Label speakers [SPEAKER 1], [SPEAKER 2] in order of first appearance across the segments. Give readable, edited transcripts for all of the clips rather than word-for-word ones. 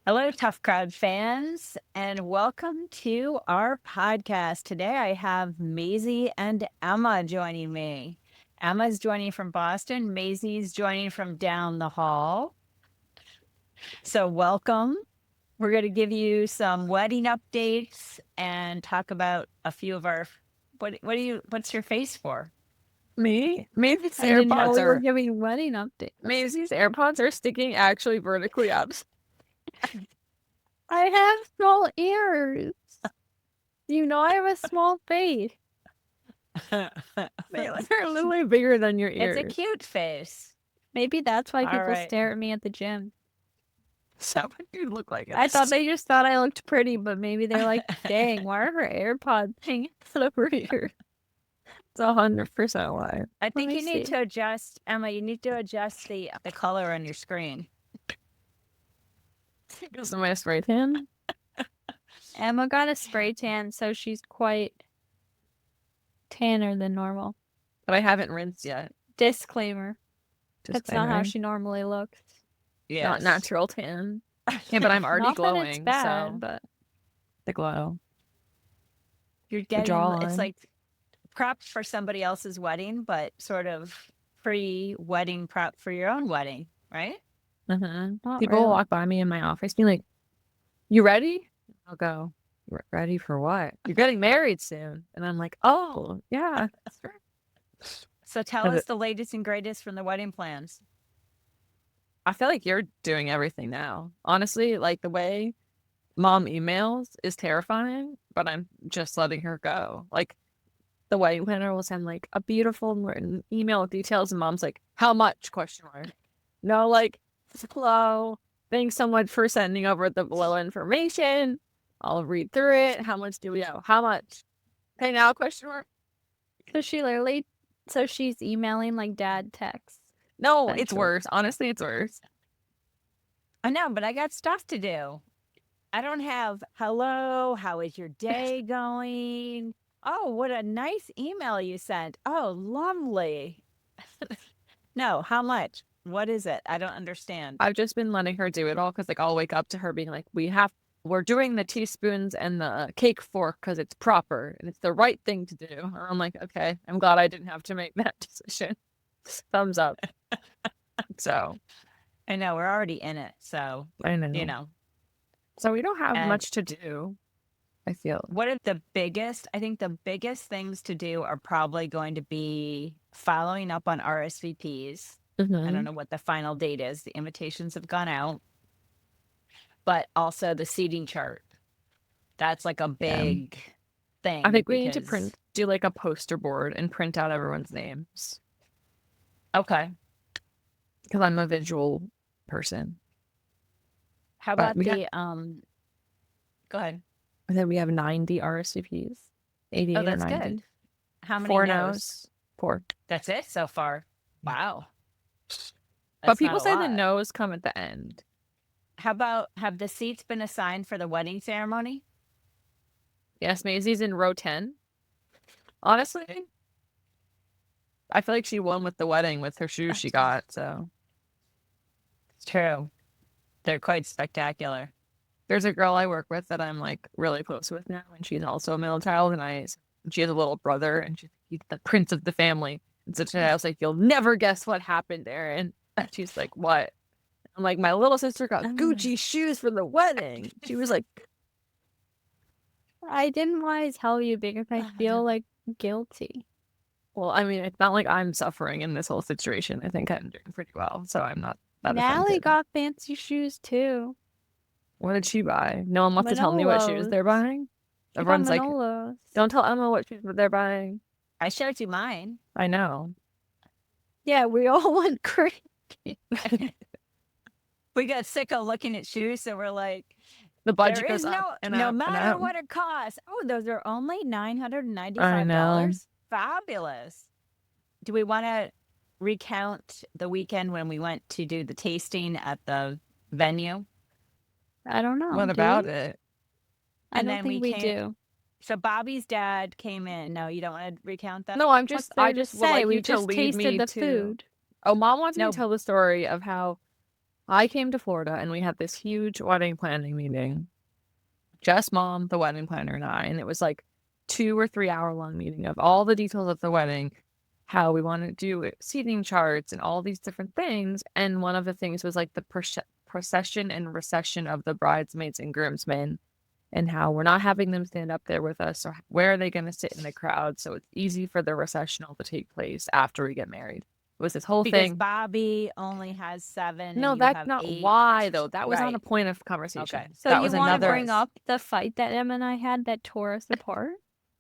[SPEAKER 1] Hello, Tough Crowd fans, and welcome to our podcast. Today I have Maisie and Emma joining me. Emma's joining from Boston, Maisie's joining from down the hall. So, welcome. We're going to give you some wedding updates and talk about a few of our. What's your face for?
[SPEAKER 2] Me? Maisie's
[SPEAKER 3] I didn't know
[SPEAKER 2] AirPods
[SPEAKER 3] we were
[SPEAKER 2] are
[SPEAKER 3] giving wedding updates.
[SPEAKER 2] Maisie's AirPods are sticking actually vertically up.
[SPEAKER 3] I have small ears. You know I have a small face.
[SPEAKER 2] They're literally bigger than your
[SPEAKER 1] It's a
[SPEAKER 2] ears.
[SPEAKER 1] cute face.
[SPEAKER 3] Maybe that's why
[SPEAKER 1] All
[SPEAKER 3] people
[SPEAKER 1] right.
[SPEAKER 3] stare at me at the gym.
[SPEAKER 2] So what do you look like?
[SPEAKER 3] I thought they just thought I looked pretty, but maybe they're like, dang, why are her AirPods hanging out of her ear?
[SPEAKER 2] It's 100% why.
[SPEAKER 1] I think
[SPEAKER 3] me
[SPEAKER 1] you need
[SPEAKER 3] see.
[SPEAKER 1] to adjust, Emma. You need to adjust the color on your screen.
[SPEAKER 2] Because of my spray tan.
[SPEAKER 3] Emma got a spray tan, so she's quite tanner than normal.
[SPEAKER 2] But I haven't rinsed yet.
[SPEAKER 3] Disclaimer. That's not how
[SPEAKER 2] Disclaimer.
[SPEAKER 3] she normally looks.
[SPEAKER 1] Yeah,
[SPEAKER 2] Not natural tan. Yeah, but I'm already
[SPEAKER 3] Not
[SPEAKER 2] glowing.
[SPEAKER 3] that it's bad,
[SPEAKER 2] so
[SPEAKER 3] but
[SPEAKER 2] the glow.
[SPEAKER 1] You're getting it's
[SPEAKER 2] jawline.
[SPEAKER 1] like prep for somebody else's wedding, but sort of pre-wedding prep for your own wedding, right?
[SPEAKER 3] not
[SPEAKER 2] People will
[SPEAKER 3] really.
[SPEAKER 2] walk by me in my office being like, "You ready?" I'll go, "Ready for what? You're getting married soon." And I'm like, "Oh, yeah, that's right."
[SPEAKER 1] So tell
[SPEAKER 2] Is
[SPEAKER 1] us
[SPEAKER 2] it-
[SPEAKER 1] the latest and greatest from the wedding plans.
[SPEAKER 2] I feel like you're doing everything now. Honestly, like the way mom emails is terrifying, but I'm just letting her go. Like the wedding planner will send like a beautiful written email with details, and mom's like, "How much?" Question mark. No, like, hello. Thanks so much for sending over the below information. I'll read through it. How much do we owe? How much? Pay now? Question mark.
[SPEAKER 3] So she's emailing like dad texts.
[SPEAKER 2] No, it's
[SPEAKER 3] Essentially.
[SPEAKER 2] worse. Honestly, it's worse.
[SPEAKER 1] I know, but I got stuff to do. I don't have hello, how is your day going? Oh, what a nice email you sent. Oh, lovely. No, how much? What is it? I don't understand.
[SPEAKER 2] I've just been letting her do it all because like I'll wake up to her being like, we're doing the teaspoons and the cake fork because it's proper and it's the right thing to do. And I'm like, okay, I'm glad I didn't have to make that decision. Thumbs up. So
[SPEAKER 1] I know we're already in it, so
[SPEAKER 2] I know.
[SPEAKER 1] you know.
[SPEAKER 2] So we don't have
[SPEAKER 1] And
[SPEAKER 2] much to do, I feel.
[SPEAKER 1] what are the biggest? I think the biggest things to do are probably going to be following up on RSVPs. I don't know what the final date is. The invitations have gone out, but also the seating chart. That's like a big thing.
[SPEAKER 2] I think we need to
[SPEAKER 1] because-
[SPEAKER 2] do like a poster board and print out everyone's names
[SPEAKER 1] Okay.
[SPEAKER 2] because I'm a visual person.
[SPEAKER 1] How
[SPEAKER 2] But
[SPEAKER 1] about
[SPEAKER 2] we got-
[SPEAKER 1] the Go ahead.
[SPEAKER 2] And then we have 90 RSVPs, 88
[SPEAKER 1] Oh,
[SPEAKER 2] or
[SPEAKER 1] that's
[SPEAKER 2] 90.
[SPEAKER 1] good. How many
[SPEAKER 2] 4
[SPEAKER 1] no's?
[SPEAKER 2] no's. 4.
[SPEAKER 1] That's it so far. Wow.
[SPEAKER 2] But
[SPEAKER 1] That's
[SPEAKER 2] people
[SPEAKER 1] not a
[SPEAKER 2] say the
[SPEAKER 1] lot.
[SPEAKER 2] no's come at the end.
[SPEAKER 1] How about have the seats been assigned for the wedding ceremony?
[SPEAKER 2] Yes, Maisie's in row 10. Honestly, I feel like she won with the wedding with her shoes she got. So
[SPEAKER 1] It's true. They're quite spectacular.
[SPEAKER 2] there's a girl I work with that I'm like really close with now, and she's also a middle child, and she has a little brother, and he's the prince of the family. And so today I was like, "You'll never guess what happened there," and she's like, "What?" I'm like, "My little sister got Gucci shoes for the wedding." She was like,
[SPEAKER 3] I didn't want to tell you because I feel like guilty.
[SPEAKER 2] "Well, I mean, it's not like I'm suffering in this whole situation. I think I'm doing pretty well, so I'm not that
[SPEAKER 3] Natalie
[SPEAKER 2] offended."
[SPEAKER 3] got fancy shoes too.
[SPEAKER 2] What did she buy? No one wants to tell me what shoes they're
[SPEAKER 3] Manolos.
[SPEAKER 2] buying.
[SPEAKER 3] She got
[SPEAKER 2] Everyone's like,
[SPEAKER 3] Manolos.
[SPEAKER 2] "Don't tell Emma what shoes they're buying."
[SPEAKER 1] I showed you mine.
[SPEAKER 2] I know.
[SPEAKER 3] Yeah, we all went crazy.
[SPEAKER 1] We got sick of looking at shoes, so we're like,
[SPEAKER 2] The budget
[SPEAKER 1] there
[SPEAKER 2] goes
[SPEAKER 1] is
[SPEAKER 2] up and
[SPEAKER 1] no
[SPEAKER 2] up and
[SPEAKER 1] matter
[SPEAKER 2] up.
[SPEAKER 1] what it costs. Oh, those are only
[SPEAKER 2] I
[SPEAKER 1] $995.
[SPEAKER 2] know.
[SPEAKER 1] Fabulous. Do we want to recount the weekend when we went to do the tasting at the venue?
[SPEAKER 3] I don't know.
[SPEAKER 2] What
[SPEAKER 3] do
[SPEAKER 2] about
[SPEAKER 3] we?
[SPEAKER 2] it?
[SPEAKER 3] I
[SPEAKER 1] And
[SPEAKER 3] don't
[SPEAKER 1] then
[SPEAKER 3] think
[SPEAKER 1] we
[SPEAKER 3] we
[SPEAKER 1] came-
[SPEAKER 3] do.
[SPEAKER 1] So Bobby's dad came in. No, you don't want to recount that?
[SPEAKER 2] No, I
[SPEAKER 3] What's
[SPEAKER 2] just
[SPEAKER 3] there
[SPEAKER 2] would
[SPEAKER 3] to say?
[SPEAKER 2] like
[SPEAKER 3] We
[SPEAKER 2] you to
[SPEAKER 3] just
[SPEAKER 2] lead
[SPEAKER 3] tasted
[SPEAKER 2] me
[SPEAKER 3] the
[SPEAKER 2] to.
[SPEAKER 3] food.
[SPEAKER 2] Oh, Mom wants me
[SPEAKER 1] No.
[SPEAKER 2] to tell the story of how I came to Florida and we had this huge wedding planning meeting. Just mom, the wedding planner, and I. And it was like 2 or 3 hour long meeting of all the details of the wedding, how we want to do seating charts and all these different things. And one of the things was like the procession and recession of the bridesmaids and groomsmen, and how we're not having them stand up there with us. Or where are they going to sit in the crowd? So it's easy for the recessional to take place after we get married. It was this whole
[SPEAKER 1] Because
[SPEAKER 2] thing.
[SPEAKER 1] Bobby only has 7
[SPEAKER 2] No,
[SPEAKER 1] and you
[SPEAKER 2] that's
[SPEAKER 1] have
[SPEAKER 2] not
[SPEAKER 1] 8.
[SPEAKER 2] why, though. That was not a
[SPEAKER 1] Right.
[SPEAKER 2] point of conversation.
[SPEAKER 1] Okay.
[SPEAKER 3] So
[SPEAKER 2] that
[SPEAKER 3] you
[SPEAKER 2] was
[SPEAKER 3] want to
[SPEAKER 2] another.
[SPEAKER 3] bring up the fight that Emma and I had that tore us apart?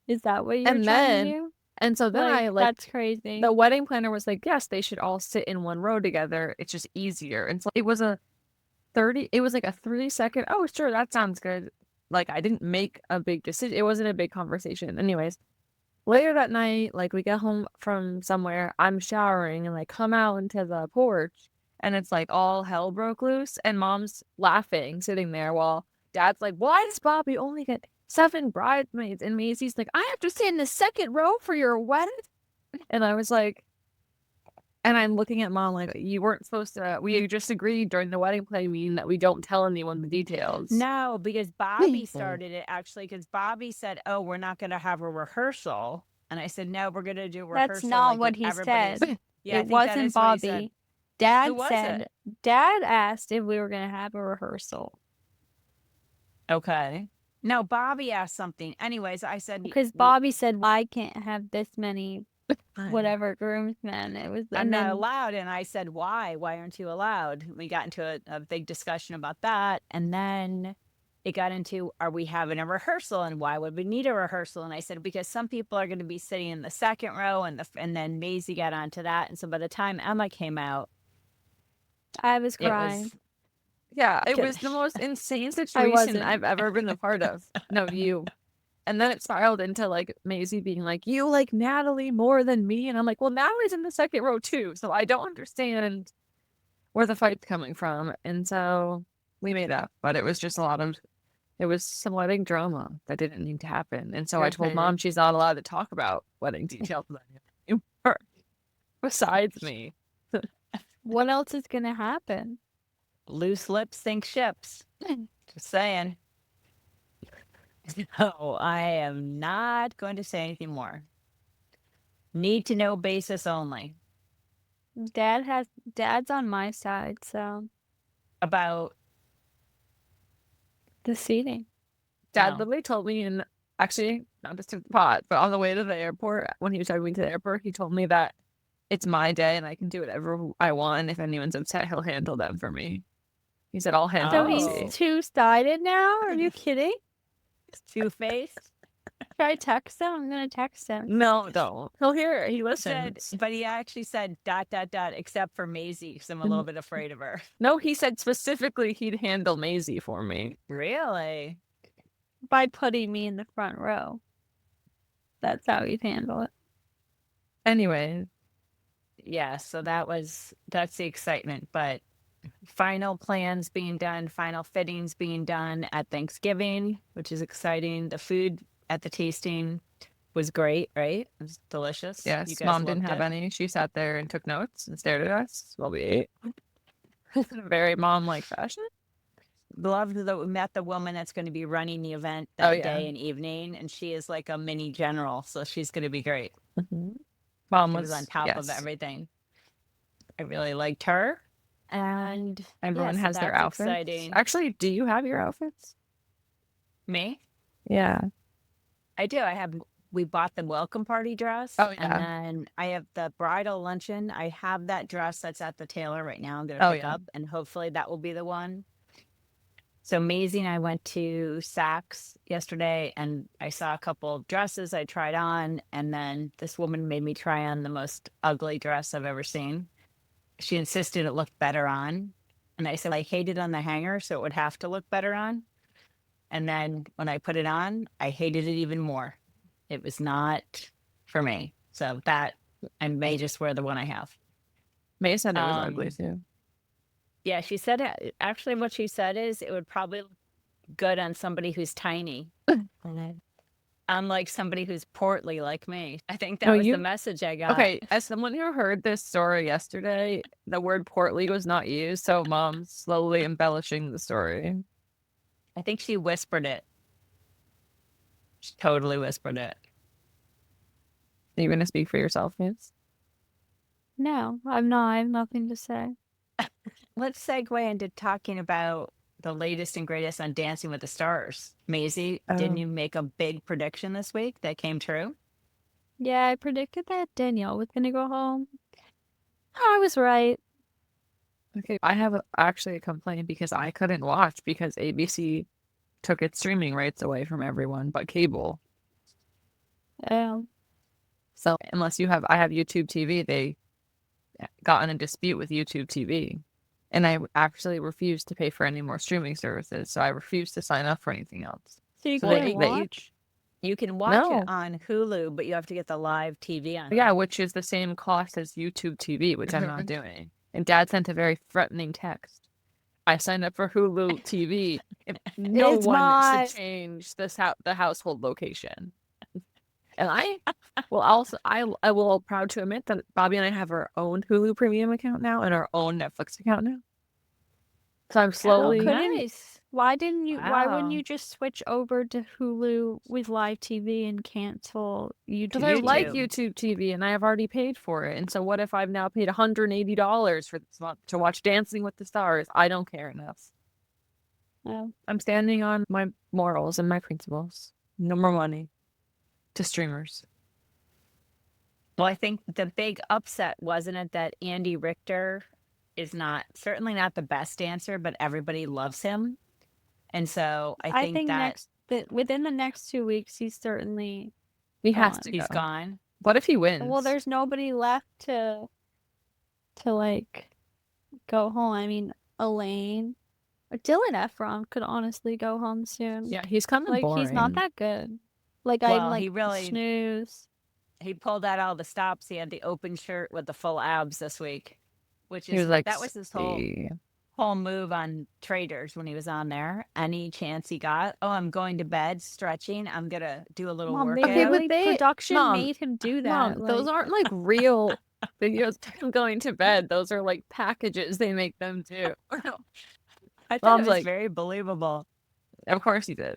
[SPEAKER 3] Is that what you're
[SPEAKER 2] And
[SPEAKER 3] trying
[SPEAKER 2] then-
[SPEAKER 3] to do?
[SPEAKER 2] And so then I like
[SPEAKER 3] that's crazy.
[SPEAKER 2] the wedding planner was like, yes, they should all sit in one row together. It's just easier. And so it was like a 30-second, oh, sure, that sounds good. Like, I didn't make a big decision. It wasn't a big conversation. Anyways, later that night, like, we get home from somewhere, I'm showering and like come out into the porch and it's like all hell broke loose and mom's laughing, sitting there while dad's like, why does Bobby only get 7 bridesmaids? And Maisie's like, I have to sit in the second row for your wedding? And I was like, and I'm looking at mom like, you weren't supposed to, we just agreed during the wedding planning meeting that we don't tell anyone the details.
[SPEAKER 1] No, because Bobby started it actually, because Bobby said, oh, we're not going to have a rehearsal. And I said, no, we're going to do a rehearsal.
[SPEAKER 3] That's not
[SPEAKER 1] like,
[SPEAKER 3] what
[SPEAKER 1] with
[SPEAKER 3] he
[SPEAKER 1] everybody's-"
[SPEAKER 3] said.
[SPEAKER 1] Yeah, I
[SPEAKER 3] It
[SPEAKER 1] think that
[SPEAKER 3] wasn't
[SPEAKER 1] is what he said.
[SPEAKER 3] Bobby. Dad
[SPEAKER 1] Who was
[SPEAKER 3] said,
[SPEAKER 1] it?
[SPEAKER 3] Dad asked if we were going to have a rehearsal.
[SPEAKER 1] Okay. No, Bobby asked something. Anyways, I said,
[SPEAKER 3] Because Bobby said, I can't have this many whatever groomsmen. It was,
[SPEAKER 1] I'm
[SPEAKER 3] and
[SPEAKER 1] not
[SPEAKER 3] then
[SPEAKER 1] allowed. And I said, why? Why aren't you allowed? We got into a big discussion about that. And then it got into, are we having a rehearsal? And why would we need a rehearsal? And I said, because some people are going to be sitting in the second row and then Maisie got onto that. And so by the time Emma came out,
[SPEAKER 3] I was
[SPEAKER 1] it
[SPEAKER 3] crying.
[SPEAKER 1] was,
[SPEAKER 2] Yeah, it
[SPEAKER 1] Good.
[SPEAKER 2] was the most insane situation
[SPEAKER 3] wasn't.
[SPEAKER 2] I've ever been a part of. No, you. And then it spiraled into like Maisie being like, you like Natalie more than me. And I'm like, well, Natalie's in the second row too. So I don't understand where the fight's coming from. And so we made up, but it was just it was some wedding drama that didn't need to happen. And so I told mom she's not allowed to talk about wedding details anymore besides me.
[SPEAKER 3] What else is going to happen?
[SPEAKER 1] loose lips sink ships. Just saying. No, I am not going to say anything more. Need to know basis only.
[SPEAKER 3] Dad's on my side, so
[SPEAKER 1] About
[SPEAKER 3] the seating.
[SPEAKER 2] Dad
[SPEAKER 1] No.
[SPEAKER 2] literally told me, and actually, not just to the pot, but on the way to the airport, when he was driving me to the airport, he told me that it's my day and I can do whatever I want. And if anyone's upset, he'll handle them for me. He said, I'll handle
[SPEAKER 3] So
[SPEAKER 1] Oh.
[SPEAKER 3] he's
[SPEAKER 2] Maisie.
[SPEAKER 3] two-sided now? Are you kidding?
[SPEAKER 1] two-faced.
[SPEAKER 3] Should I text him? I'm going to text him.
[SPEAKER 2] No, don't. He'll hear it. He
[SPEAKER 1] Said,
[SPEAKER 2] listens.
[SPEAKER 1] but he actually said ... except for Maisie, because I'm a little bit afraid of her.
[SPEAKER 2] No, he said specifically he'd handle Maisie for me.
[SPEAKER 1] Really?
[SPEAKER 3] By putting me in the front row. That's how he'd handle it.
[SPEAKER 2] Anyway,
[SPEAKER 1] Yeah, so that's the excitement. But final plans being done, final fittings being done at Thanksgiving, which is exciting. The food at the tasting was great, right? It was delicious.
[SPEAKER 2] yes,
[SPEAKER 1] You guys
[SPEAKER 2] mom didn't
[SPEAKER 1] loved
[SPEAKER 2] have
[SPEAKER 1] it?
[SPEAKER 2] any. She sat there and took notes and stared at us while we ate. In a very mom-like fashion.
[SPEAKER 1] Loved that we met the woman that's going to be running the event
[SPEAKER 2] Oh,
[SPEAKER 1] that
[SPEAKER 2] yeah.
[SPEAKER 1] day and evening, and she is like a mini general, so she's going to be great.
[SPEAKER 2] Mom
[SPEAKER 1] She
[SPEAKER 2] was
[SPEAKER 1] was on top of
[SPEAKER 2] yes.
[SPEAKER 1] everything. I really liked her, and
[SPEAKER 2] Everyone
[SPEAKER 1] yeah, so
[SPEAKER 2] has their
[SPEAKER 1] that's
[SPEAKER 2] outfits.
[SPEAKER 1] exciting.
[SPEAKER 2] Actually, do you have your outfits?
[SPEAKER 1] Me?
[SPEAKER 2] Yeah.
[SPEAKER 1] I do. We bought the welcome party dress.
[SPEAKER 2] Oh, yeah.
[SPEAKER 1] And then I have the bridal luncheon. I have that dress that's at the tailor right now. I'm going
[SPEAKER 2] Oh,
[SPEAKER 1] to pick
[SPEAKER 2] yeah.
[SPEAKER 1] up, and hopefully that will be the one. So Maisie and I went to Saks yesterday, and I saw a couple of dresses I tried on. And then this woman made me try on the most ugly dress I've ever seen. She insisted it looked better on. And I said, I hate it on the hanger, so it would have to look better on. And then when I put it on, I hated it even more. It was not for me. So that I may just wear the one I have.
[SPEAKER 2] May said it was ugly too.
[SPEAKER 1] Yeah, she said actually what she said is it would probably look good on somebody who's tiny. unlike somebody who's portly like me. I think that
[SPEAKER 2] No,
[SPEAKER 1] was the
[SPEAKER 2] you
[SPEAKER 1] message I got.
[SPEAKER 2] okay, as someone who heard this story yesterday, the word portly was not used, so mom's slowly embellishing the story.
[SPEAKER 1] I think she whispered it. She totally whispered it.
[SPEAKER 2] Are you gonna speak for yourself, Miss?
[SPEAKER 3] No, I'm not. I have nothing to say.
[SPEAKER 1] Let's segue into talking about the latest and greatest on Dancing with the Stars. Maisie, didn't
[SPEAKER 2] Oh.
[SPEAKER 1] you make a big prediction this week that came true?
[SPEAKER 3] Yeah, I predicted that Danielle was gonna go home. I was right.
[SPEAKER 2] Okay, I have actually a complaint because I couldn't watch because ABC took its streaming rights away from everyone but cable. So unless I have YouTube TV, they got in a dispute with YouTube TV. And I actually refused to pay for any more streaming services, so I refused to sign up for anything else.
[SPEAKER 3] So you
[SPEAKER 2] So
[SPEAKER 3] couldn't
[SPEAKER 2] they
[SPEAKER 3] watch?
[SPEAKER 1] You can watch it
[SPEAKER 2] No.
[SPEAKER 1] on Hulu, but you have to get the live TV on.
[SPEAKER 2] Yeah, which is the same cost as YouTube TV, which I'm not doing. And Dad sent a very threatening text. I signed up for Hulu TV. If no
[SPEAKER 3] It's
[SPEAKER 2] one
[SPEAKER 3] mine.
[SPEAKER 2] should change the household location. And I will proud to admit that Bobby and I have our own Hulu premium account now and our own Netflix account now. So I'm slowly
[SPEAKER 1] Nice.
[SPEAKER 3] Why wouldn't
[SPEAKER 1] Wow.
[SPEAKER 3] you just switch over to Hulu with live TV and cancel YouTube?
[SPEAKER 2] because I like
[SPEAKER 1] YouTube.
[SPEAKER 2] YouTube TV and I have already paid for it. And so what if I've now paid $180 for this month to watch Dancing with the Stars? I don't care enough.
[SPEAKER 3] Oh.
[SPEAKER 2] I'm standing on my morals and my principles. No more money to streamers.
[SPEAKER 1] Well, I think the big upset wasn't it that Andy Richter is certainly not the best dancer, but everybody loves him. And so I think that
[SPEAKER 3] within the next 2 weeks, he's certainly
[SPEAKER 2] He has
[SPEAKER 3] gone.
[SPEAKER 2] to
[SPEAKER 1] he's
[SPEAKER 2] go.
[SPEAKER 1] gone.
[SPEAKER 2] What if he wins?
[SPEAKER 3] Well, there's nobody left to like go home. I mean, Elaine or Dylan Efron could honestly go home soon.
[SPEAKER 2] Yeah, he's kind of
[SPEAKER 3] Like
[SPEAKER 2] boring.
[SPEAKER 3] he's not that good. Like
[SPEAKER 1] Well,
[SPEAKER 3] I'm
[SPEAKER 1] he
[SPEAKER 3] like
[SPEAKER 1] really-
[SPEAKER 3] snooze.
[SPEAKER 1] He pulled out all the stops. He had the open shirt with the full abs this week, which
[SPEAKER 2] He
[SPEAKER 1] is
[SPEAKER 2] was like,
[SPEAKER 1] that was his whole move on Traders when he was on there. Any chance he got, oh, I'm going to bed, stretching. I'm gonna do a little
[SPEAKER 3] Mom,
[SPEAKER 1] workout.
[SPEAKER 3] they
[SPEAKER 2] but
[SPEAKER 3] really
[SPEAKER 2] they-
[SPEAKER 3] production
[SPEAKER 2] Mom,
[SPEAKER 3] made him do that.
[SPEAKER 2] Mom, those
[SPEAKER 3] like-
[SPEAKER 2] aren't like real videos of him going to bed. Those are like packages they make them do.
[SPEAKER 1] I thought
[SPEAKER 2] Mom's
[SPEAKER 1] it was
[SPEAKER 2] like-
[SPEAKER 1] very believable.
[SPEAKER 2] Of course he did.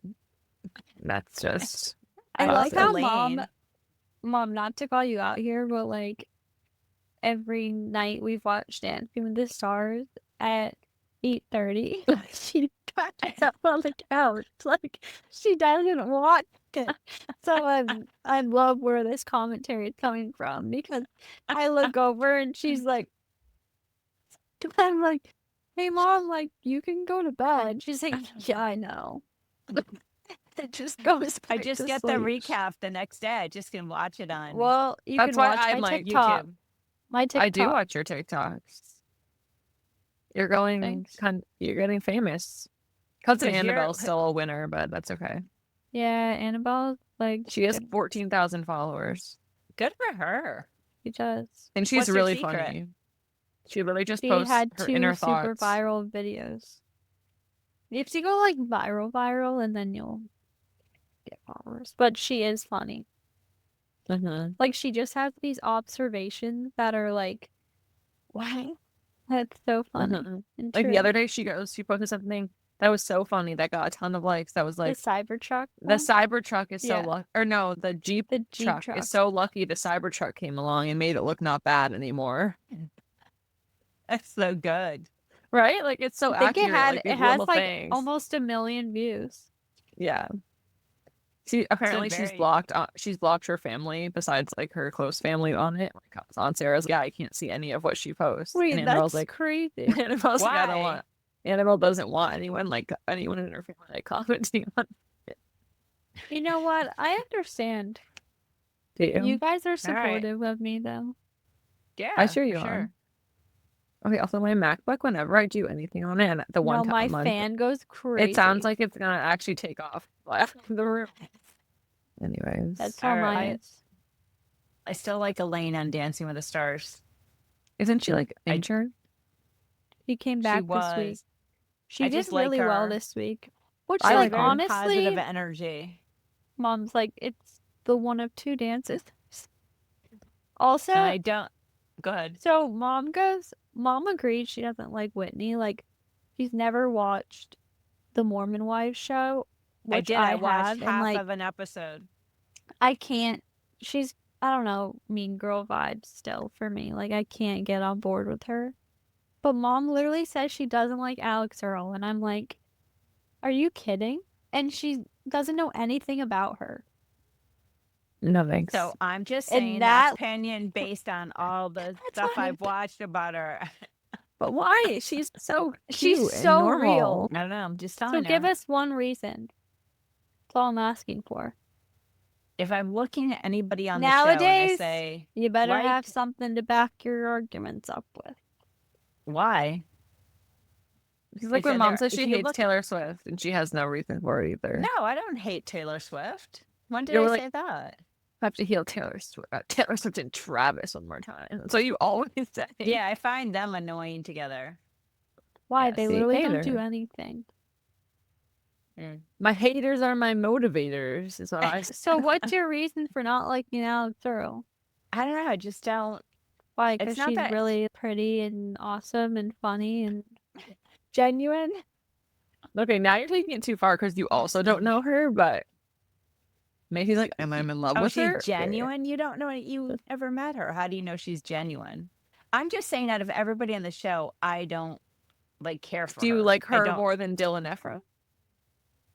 [SPEAKER 2] That's just.
[SPEAKER 3] I
[SPEAKER 1] I
[SPEAKER 3] like
[SPEAKER 1] love
[SPEAKER 3] how
[SPEAKER 1] Elaine.
[SPEAKER 3] mom, not to call you out here, but like every night we've watched Dancing with the Stars at 8:30. She got herself on the couch. Like she doesn't watch it. So I love where this commentary is coming from because I look over and she's like, I'm like, hey mom, like you can go to bed. She's like, yeah, I know. It just goes.
[SPEAKER 1] I
[SPEAKER 3] back
[SPEAKER 1] just
[SPEAKER 3] to
[SPEAKER 1] get
[SPEAKER 3] sleep.
[SPEAKER 1] the recap the next day. I just can watch it on.
[SPEAKER 3] Well, you
[SPEAKER 2] That's
[SPEAKER 3] can
[SPEAKER 2] why
[SPEAKER 3] watch
[SPEAKER 2] I'm
[SPEAKER 3] my
[SPEAKER 2] like
[SPEAKER 3] TikTok.
[SPEAKER 1] YouTube.
[SPEAKER 3] My TikTok.
[SPEAKER 2] I do watch your TikToks. You're going.
[SPEAKER 3] Thanks.
[SPEAKER 2] You're getting famous. Cousin
[SPEAKER 1] 'Cause you're-
[SPEAKER 2] Annabelle's still a winner, but that's okay.
[SPEAKER 3] Yeah, Annabelle, like
[SPEAKER 2] She has 14,000 followers,
[SPEAKER 1] Good for her.
[SPEAKER 3] she does.
[SPEAKER 2] and she's
[SPEAKER 1] What's her
[SPEAKER 2] really
[SPEAKER 1] secret?
[SPEAKER 2] funny. She really just
[SPEAKER 3] She
[SPEAKER 2] posts
[SPEAKER 3] had
[SPEAKER 2] her
[SPEAKER 3] 2
[SPEAKER 2] inner
[SPEAKER 3] super
[SPEAKER 2] thoughts.
[SPEAKER 3] viral videos. You have to go like viral, and then you'll get followers. But she is funny.
[SPEAKER 2] Mhm.
[SPEAKER 3] Like she just has these observations that are like, wow, that's so funny.
[SPEAKER 2] Mhm.
[SPEAKER 3] And
[SPEAKER 2] Like the
[SPEAKER 3] true.
[SPEAKER 2] other day, she posted something that was so funny that got a ton of likes. That was
[SPEAKER 3] the
[SPEAKER 2] like
[SPEAKER 3] Cybertruck.
[SPEAKER 2] the
[SPEAKER 3] one?
[SPEAKER 2] Cybertruck is so
[SPEAKER 3] Yeah.
[SPEAKER 2] lucky, or no, the Jeep
[SPEAKER 3] The Jeep
[SPEAKER 2] truck
[SPEAKER 3] truck.
[SPEAKER 2] is so lucky. The Cybertruck came along and made it look not bad anymore.
[SPEAKER 1] That's so good.
[SPEAKER 2] Right? Like it's so
[SPEAKER 3] I think
[SPEAKER 2] accurate. Like,
[SPEAKER 3] it
[SPEAKER 2] these
[SPEAKER 3] has
[SPEAKER 2] little
[SPEAKER 3] like
[SPEAKER 2] things.
[SPEAKER 3] almost 1 million views.
[SPEAKER 2] Yeah. Apparently she's
[SPEAKER 1] very-
[SPEAKER 2] blocked. She's blocked her family besides like her close family on it. Like Aunt Sarah's like, yeah, I can't see any of what she posts.
[SPEAKER 3] Wait,
[SPEAKER 2] and Annabelle's
[SPEAKER 3] that's
[SPEAKER 2] like,
[SPEAKER 3] crazy.
[SPEAKER 2] Annabelle's like, I don't
[SPEAKER 1] Why?
[SPEAKER 2] want. Annabelle doesn't want anyone in her family like commenting on.
[SPEAKER 3] You know what? I understand.
[SPEAKER 2] Do you?
[SPEAKER 3] You guys are
[SPEAKER 1] right.
[SPEAKER 3] supportive of me, though.
[SPEAKER 1] Yeah,
[SPEAKER 2] I sure you
[SPEAKER 1] for
[SPEAKER 2] are. Okay. Also, my MacBook. Whenever I do anything on it, the one
[SPEAKER 3] No,
[SPEAKER 2] time
[SPEAKER 3] my
[SPEAKER 2] a month,
[SPEAKER 3] fan goes crazy.
[SPEAKER 2] it sounds like it's gonna actually take off from the room. Anyways,
[SPEAKER 3] That's how
[SPEAKER 1] All
[SPEAKER 3] mine
[SPEAKER 1] right.
[SPEAKER 3] is.
[SPEAKER 1] I still like Elaine on Dancing with the Stars.
[SPEAKER 2] isn't she like injured?
[SPEAKER 3] She came
[SPEAKER 1] She
[SPEAKER 3] back this
[SPEAKER 1] was.
[SPEAKER 3] week. She
[SPEAKER 1] I
[SPEAKER 3] did
[SPEAKER 1] just like
[SPEAKER 3] really well
[SPEAKER 1] her.
[SPEAKER 3] this week. Which,
[SPEAKER 2] I
[SPEAKER 3] like,
[SPEAKER 2] like her.
[SPEAKER 3] honestly,
[SPEAKER 1] Positive energy.
[SPEAKER 3] Mom's like, it's the one of two dances. Also,
[SPEAKER 1] And I don't. Go ahead.
[SPEAKER 3] so Mom agreed she doesn't like Whitney. Like, she's never watched the Mormon Wives show,
[SPEAKER 1] I
[SPEAKER 3] which
[SPEAKER 1] did.
[SPEAKER 3] I
[SPEAKER 1] I watched
[SPEAKER 3] have, and
[SPEAKER 1] half
[SPEAKER 3] like,
[SPEAKER 1] of an episode.
[SPEAKER 3] I can't. She's, I don't know, mean girl vibes still for me. Like, I can't get on board with her. But Mom literally says she doesn't like Alex Earl, and I'm like, are you kidding? And she doesn't know anything about her.
[SPEAKER 2] No thanks.
[SPEAKER 1] So I'm just
[SPEAKER 3] And
[SPEAKER 1] saying
[SPEAKER 3] that-
[SPEAKER 1] that opinion based on all the
[SPEAKER 3] That's
[SPEAKER 1] stuff
[SPEAKER 3] what
[SPEAKER 1] I've watched about her.
[SPEAKER 2] But why? She's so
[SPEAKER 3] She's
[SPEAKER 2] cute and
[SPEAKER 3] so
[SPEAKER 2] normal.
[SPEAKER 3] real.
[SPEAKER 1] I don't know. I'm just
[SPEAKER 3] So
[SPEAKER 1] telling
[SPEAKER 3] give
[SPEAKER 1] her.
[SPEAKER 3] us one reason. That's all I'm asking for.
[SPEAKER 1] If I'm looking at anybody on the show and I
[SPEAKER 3] Nowadays,
[SPEAKER 1] say,
[SPEAKER 3] you better
[SPEAKER 1] like-
[SPEAKER 3] have something to back your arguments up with.
[SPEAKER 1] why?
[SPEAKER 2] She's like
[SPEAKER 1] Is
[SPEAKER 2] when
[SPEAKER 1] it
[SPEAKER 2] Mom
[SPEAKER 1] there-
[SPEAKER 2] says
[SPEAKER 1] if
[SPEAKER 2] she
[SPEAKER 1] you
[SPEAKER 2] hates
[SPEAKER 1] look-
[SPEAKER 2] Taylor Swift, and she has no reason for it either.
[SPEAKER 1] No, I don't hate Taylor Swift. When did
[SPEAKER 2] You're
[SPEAKER 1] I
[SPEAKER 2] like-
[SPEAKER 1] say that?
[SPEAKER 2] I have to heal Taylor Swift and Travis one more time. So you always say.
[SPEAKER 1] Yeah, I find them annoying together.
[SPEAKER 3] Why?
[SPEAKER 1] Yeah,
[SPEAKER 3] They
[SPEAKER 2] see,
[SPEAKER 3] literally
[SPEAKER 2] hater.
[SPEAKER 3] don't do anything.
[SPEAKER 2] My haters are my motivators, is what I say.
[SPEAKER 3] So what's your reason for not liking Alex Earl?
[SPEAKER 1] I don't know. I just don't.
[SPEAKER 3] Why?
[SPEAKER 1] It's
[SPEAKER 3] Because
[SPEAKER 1] not
[SPEAKER 3] she's
[SPEAKER 1] that-
[SPEAKER 3] really pretty and awesome and funny and genuine.
[SPEAKER 2] Okay, now you're taking it too far because you also don't know her, but Maisie's like, am I in love
[SPEAKER 1] Oh,
[SPEAKER 2] with
[SPEAKER 1] she's
[SPEAKER 2] her?
[SPEAKER 1] genuine? You don't know you ever met her. How do you know she's genuine? I'm just saying out of everybody on the show, I don't like care for
[SPEAKER 2] Do you
[SPEAKER 1] her.
[SPEAKER 2] like
[SPEAKER 1] I
[SPEAKER 2] her
[SPEAKER 1] don't-
[SPEAKER 2] more than Dylan Ephron?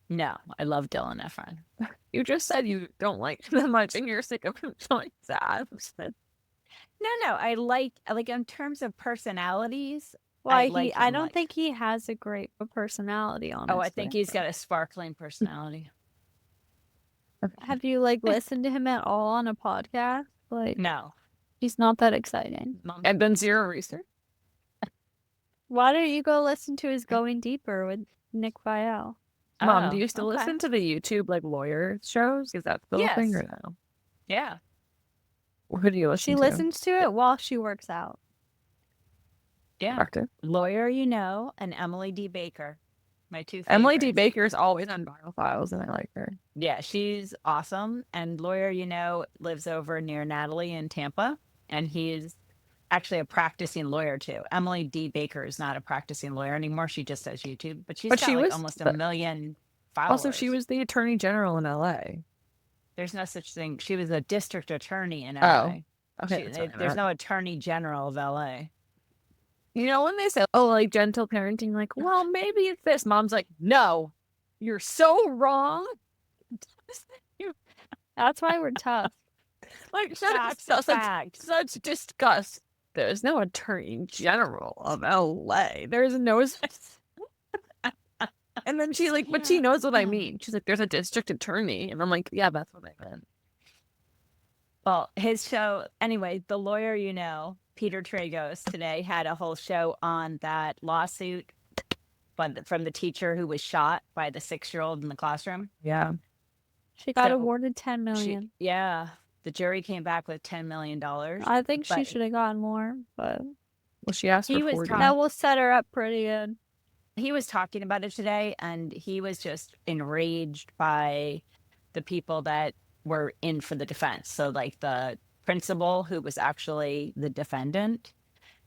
[SPEAKER 1] No, I love Dylan Ephron.
[SPEAKER 2] You just said you don't like them much and you're sick of him showing sad.
[SPEAKER 1] No, I like in terms of personalities.
[SPEAKER 3] Why
[SPEAKER 1] like
[SPEAKER 3] I
[SPEAKER 1] him,
[SPEAKER 3] don't
[SPEAKER 1] like-
[SPEAKER 3] think he has a great personality, honestly.
[SPEAKER 1] Oh, I think he's got a sparkling personality.
[SPEAKER 3] Have you like listened to him at all on a podcast? Like,
[SPEAKER 1] No.
[SPEAKER 3] he's not that exciting.
[SPEAKER 1] Mom-
[SPEAKER 2] And then zero research.
[SPEAKER 3] Why don't you go listen to his Going Deeper with Nick Vial?
[SPEAKER 2] Mom, do
[SPEAKER 1] Oh,
[SPEAKER 2] you still
[SPEAKER 1] okay.
[SPEAKER 2] listen to the YouTube like lawyer shows? Is that still a thing
[SPEAKER 1] Yes.
[SPEAKER 2] or no?
[SPEAKER 1] Yeah.
[SPEAKER 2] Who do you listen
[SPEAKER 3] She
[SPEAKER 2] to?
[SPEAKER 3] listens to it while she works out.
[SPEAKER 1] Yeah.
[SPEAKER 2] Doctor?
[SPEAKER 1] Lawyer, and Emily D. Baker. My two favorites.
[SPEAKER 2] Emily D. Baker is always on Viral Files, and I like her.
[SPEAKER 1] Yeah, she's awesome. And Lawyer, lives over near Natalie in Tampa. And he's actually a practicing lawyer too. Emily D. Baker is not a practicing lawyer anymore. She just does YouTube. But she's
[SPEAKER 2] But
[SPEAKER 1] got
[SPEAKER 2] she was-
[SPEAKER 1] almost a
[SPEAKER 2] but-
[SPEAKER 1] million followers.
[SPEAKER 2] Also, she was the attorney general in LA.
[SPEAKER 1] There's no such thing. She was a district attorney in
[SPEAKER 2] Oh,
[SPEAKER 1] LA.
[SPEAKER 2] Okay, that's what I
[SPEAKER 1] There's
[SPEAKER 2] meant.
[SPEAKER 1] no attorney general of LA.
[SPEAKER 2] You know when they say, "Oh, like gentle parenting," like, well, maybe it's this. Mom's like, "No, you're so wrong."
[SPEAKER 3] That's why we're tough.
[SPEAKER 2] Like
[SPEAKER 1] That's a fact.
[SPEAKER 2] such disgust. There's no attorney general of LA. There's no. And then she like, but she knows what I mean. She's like, "There's a district attorney," and I'm like, "Yeah, that's what I meant."
[SPEAKER 1] Well, his show, anyway, the lawyer, Peter Tragos today had a whole show on that lawsuit from the teacher who was shot by the 6-year-old in the classroom.
[SPEAKER 2] Yeah.
[SPEAKER 3] She got
[SPEAKER 1] So,
[SPEAKER 3] awarded $10 million.
[SPEAKER 1] The jury came back with $10 million.
[SPEAKER 3] I think she
[SPEAKER 1] but-
[SPEAKER 3] should have gotten more, but
[SPEAKER 2] Well, she asked
[SPEAKER 1] He
[SPEAKER 2] for
[SPEAKER 1] was
[SPEAKER 2] 40.
[SPEAKER 1] talking-
[SPEAKER 3] that will set her up pretty good.
[SPEAKER 1] He was talking about it today, and he was just enraged by the people that were in for the defense. So, like the principal, who was actually the defendant,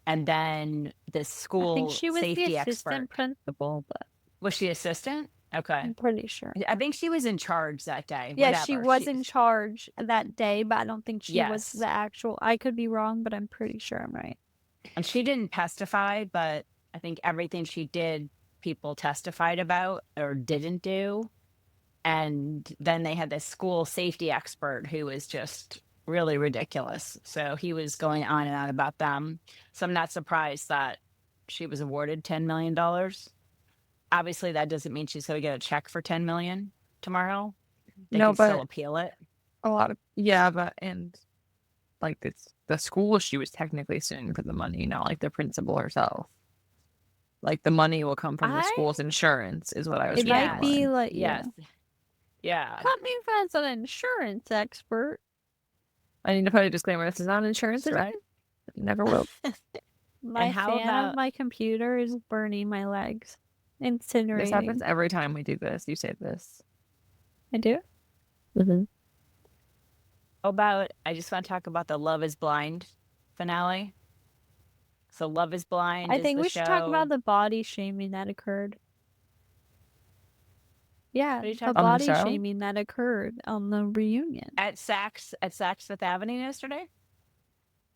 [SPEAKER 1] and then the
[SPEAKER 3] I
[SPEAKER 1] school
[SPEAKER 3] think she was
[SPEAKER 1] safety
[SPEAKER 3] the
[SPEAKER 1] expert.
[SPEAKER 3] assistant principal, but
[SPEAKER 1] Was she assistant? Okay.
[SPEAKER 3] I'm pretty sure.
[SPEAKER 1] I think she was in charge that day.
[SPEAKER 3] Yeah, she
[SPEAKER 1] whatever.
[SPEAKER 3] was in charge that day, but I don't think she was
[SPEAKER 1] Yes.
[SPEAKER 3] the actual. I could be wrong, but I'm pretty sure I'm right.
[SPEAKER 1] And she didn't testify, but I think everything she did, people testified about or didn't do. And then they had this school safety expert who was just really ridiculous. So he was going on and on about them. So I'm not surprised that she was awarded $10 million. Obviously, that doesn't mean she's going to get a check for $10 million tomorrow. They
[SPEAKER 2] No,
[SPEAKER 1] can still
[SPEAKER 2] but-
[SPEAKER 1] appeal it.
[SPEAKER 2] A lot of and like it's the school she was technically suing for the money, not like the principal herself. Like the money will come from the
[SPEAKER 1] I-
[SPEAKER 2] school's insurance, is what I was.
[SPEAKER 3] It
[SPEAKER 2] reading
[SPEAKER 3] might be
[SPEAKER 2] online.
[SPEAKER 3] like
[SPEAKER 1] Yes. Yeah.
[SPEAKER 3] Cut me as an insurance expert.
[SPEAKER 2] I need to put a disclaimer. This is not insurance, right? Never will.
[SPEAKER 3] My
[SPEAKER 1] how
[SPEAKER 3] fan
[SPEAKER 1] about-
[SPEAKER 3] of my computer is burning my legs, incinerating.
[SPEAKER 2] This happens every time we do this. You say this.
[SPEAKER 3] I do.
[SPEAKER 1] How about I just want to talk about the Love is Blind finale. So Love is Blind
[SPEAKER 3] I
[SPEAKER 1] is
[SPEAKER 3] think
[SPEAKER 1] the
[SPEAKER 3] we should talk
[SPEAKER 1] show.
[SPEAKER 3] about the body shaming that occurred. Yeah,
[SPEAKER 1] are you
[SPEAKER 3] the
[SPEAKER 1] talking
[SPEAKER 2] On the
[SPEAKER 3] body
[SPEAKER 2] show?
[SPEAKER 3] shaming that occurred on the reunion.
[SPEAKER 1] at Saks Fifth Avenue yesterday.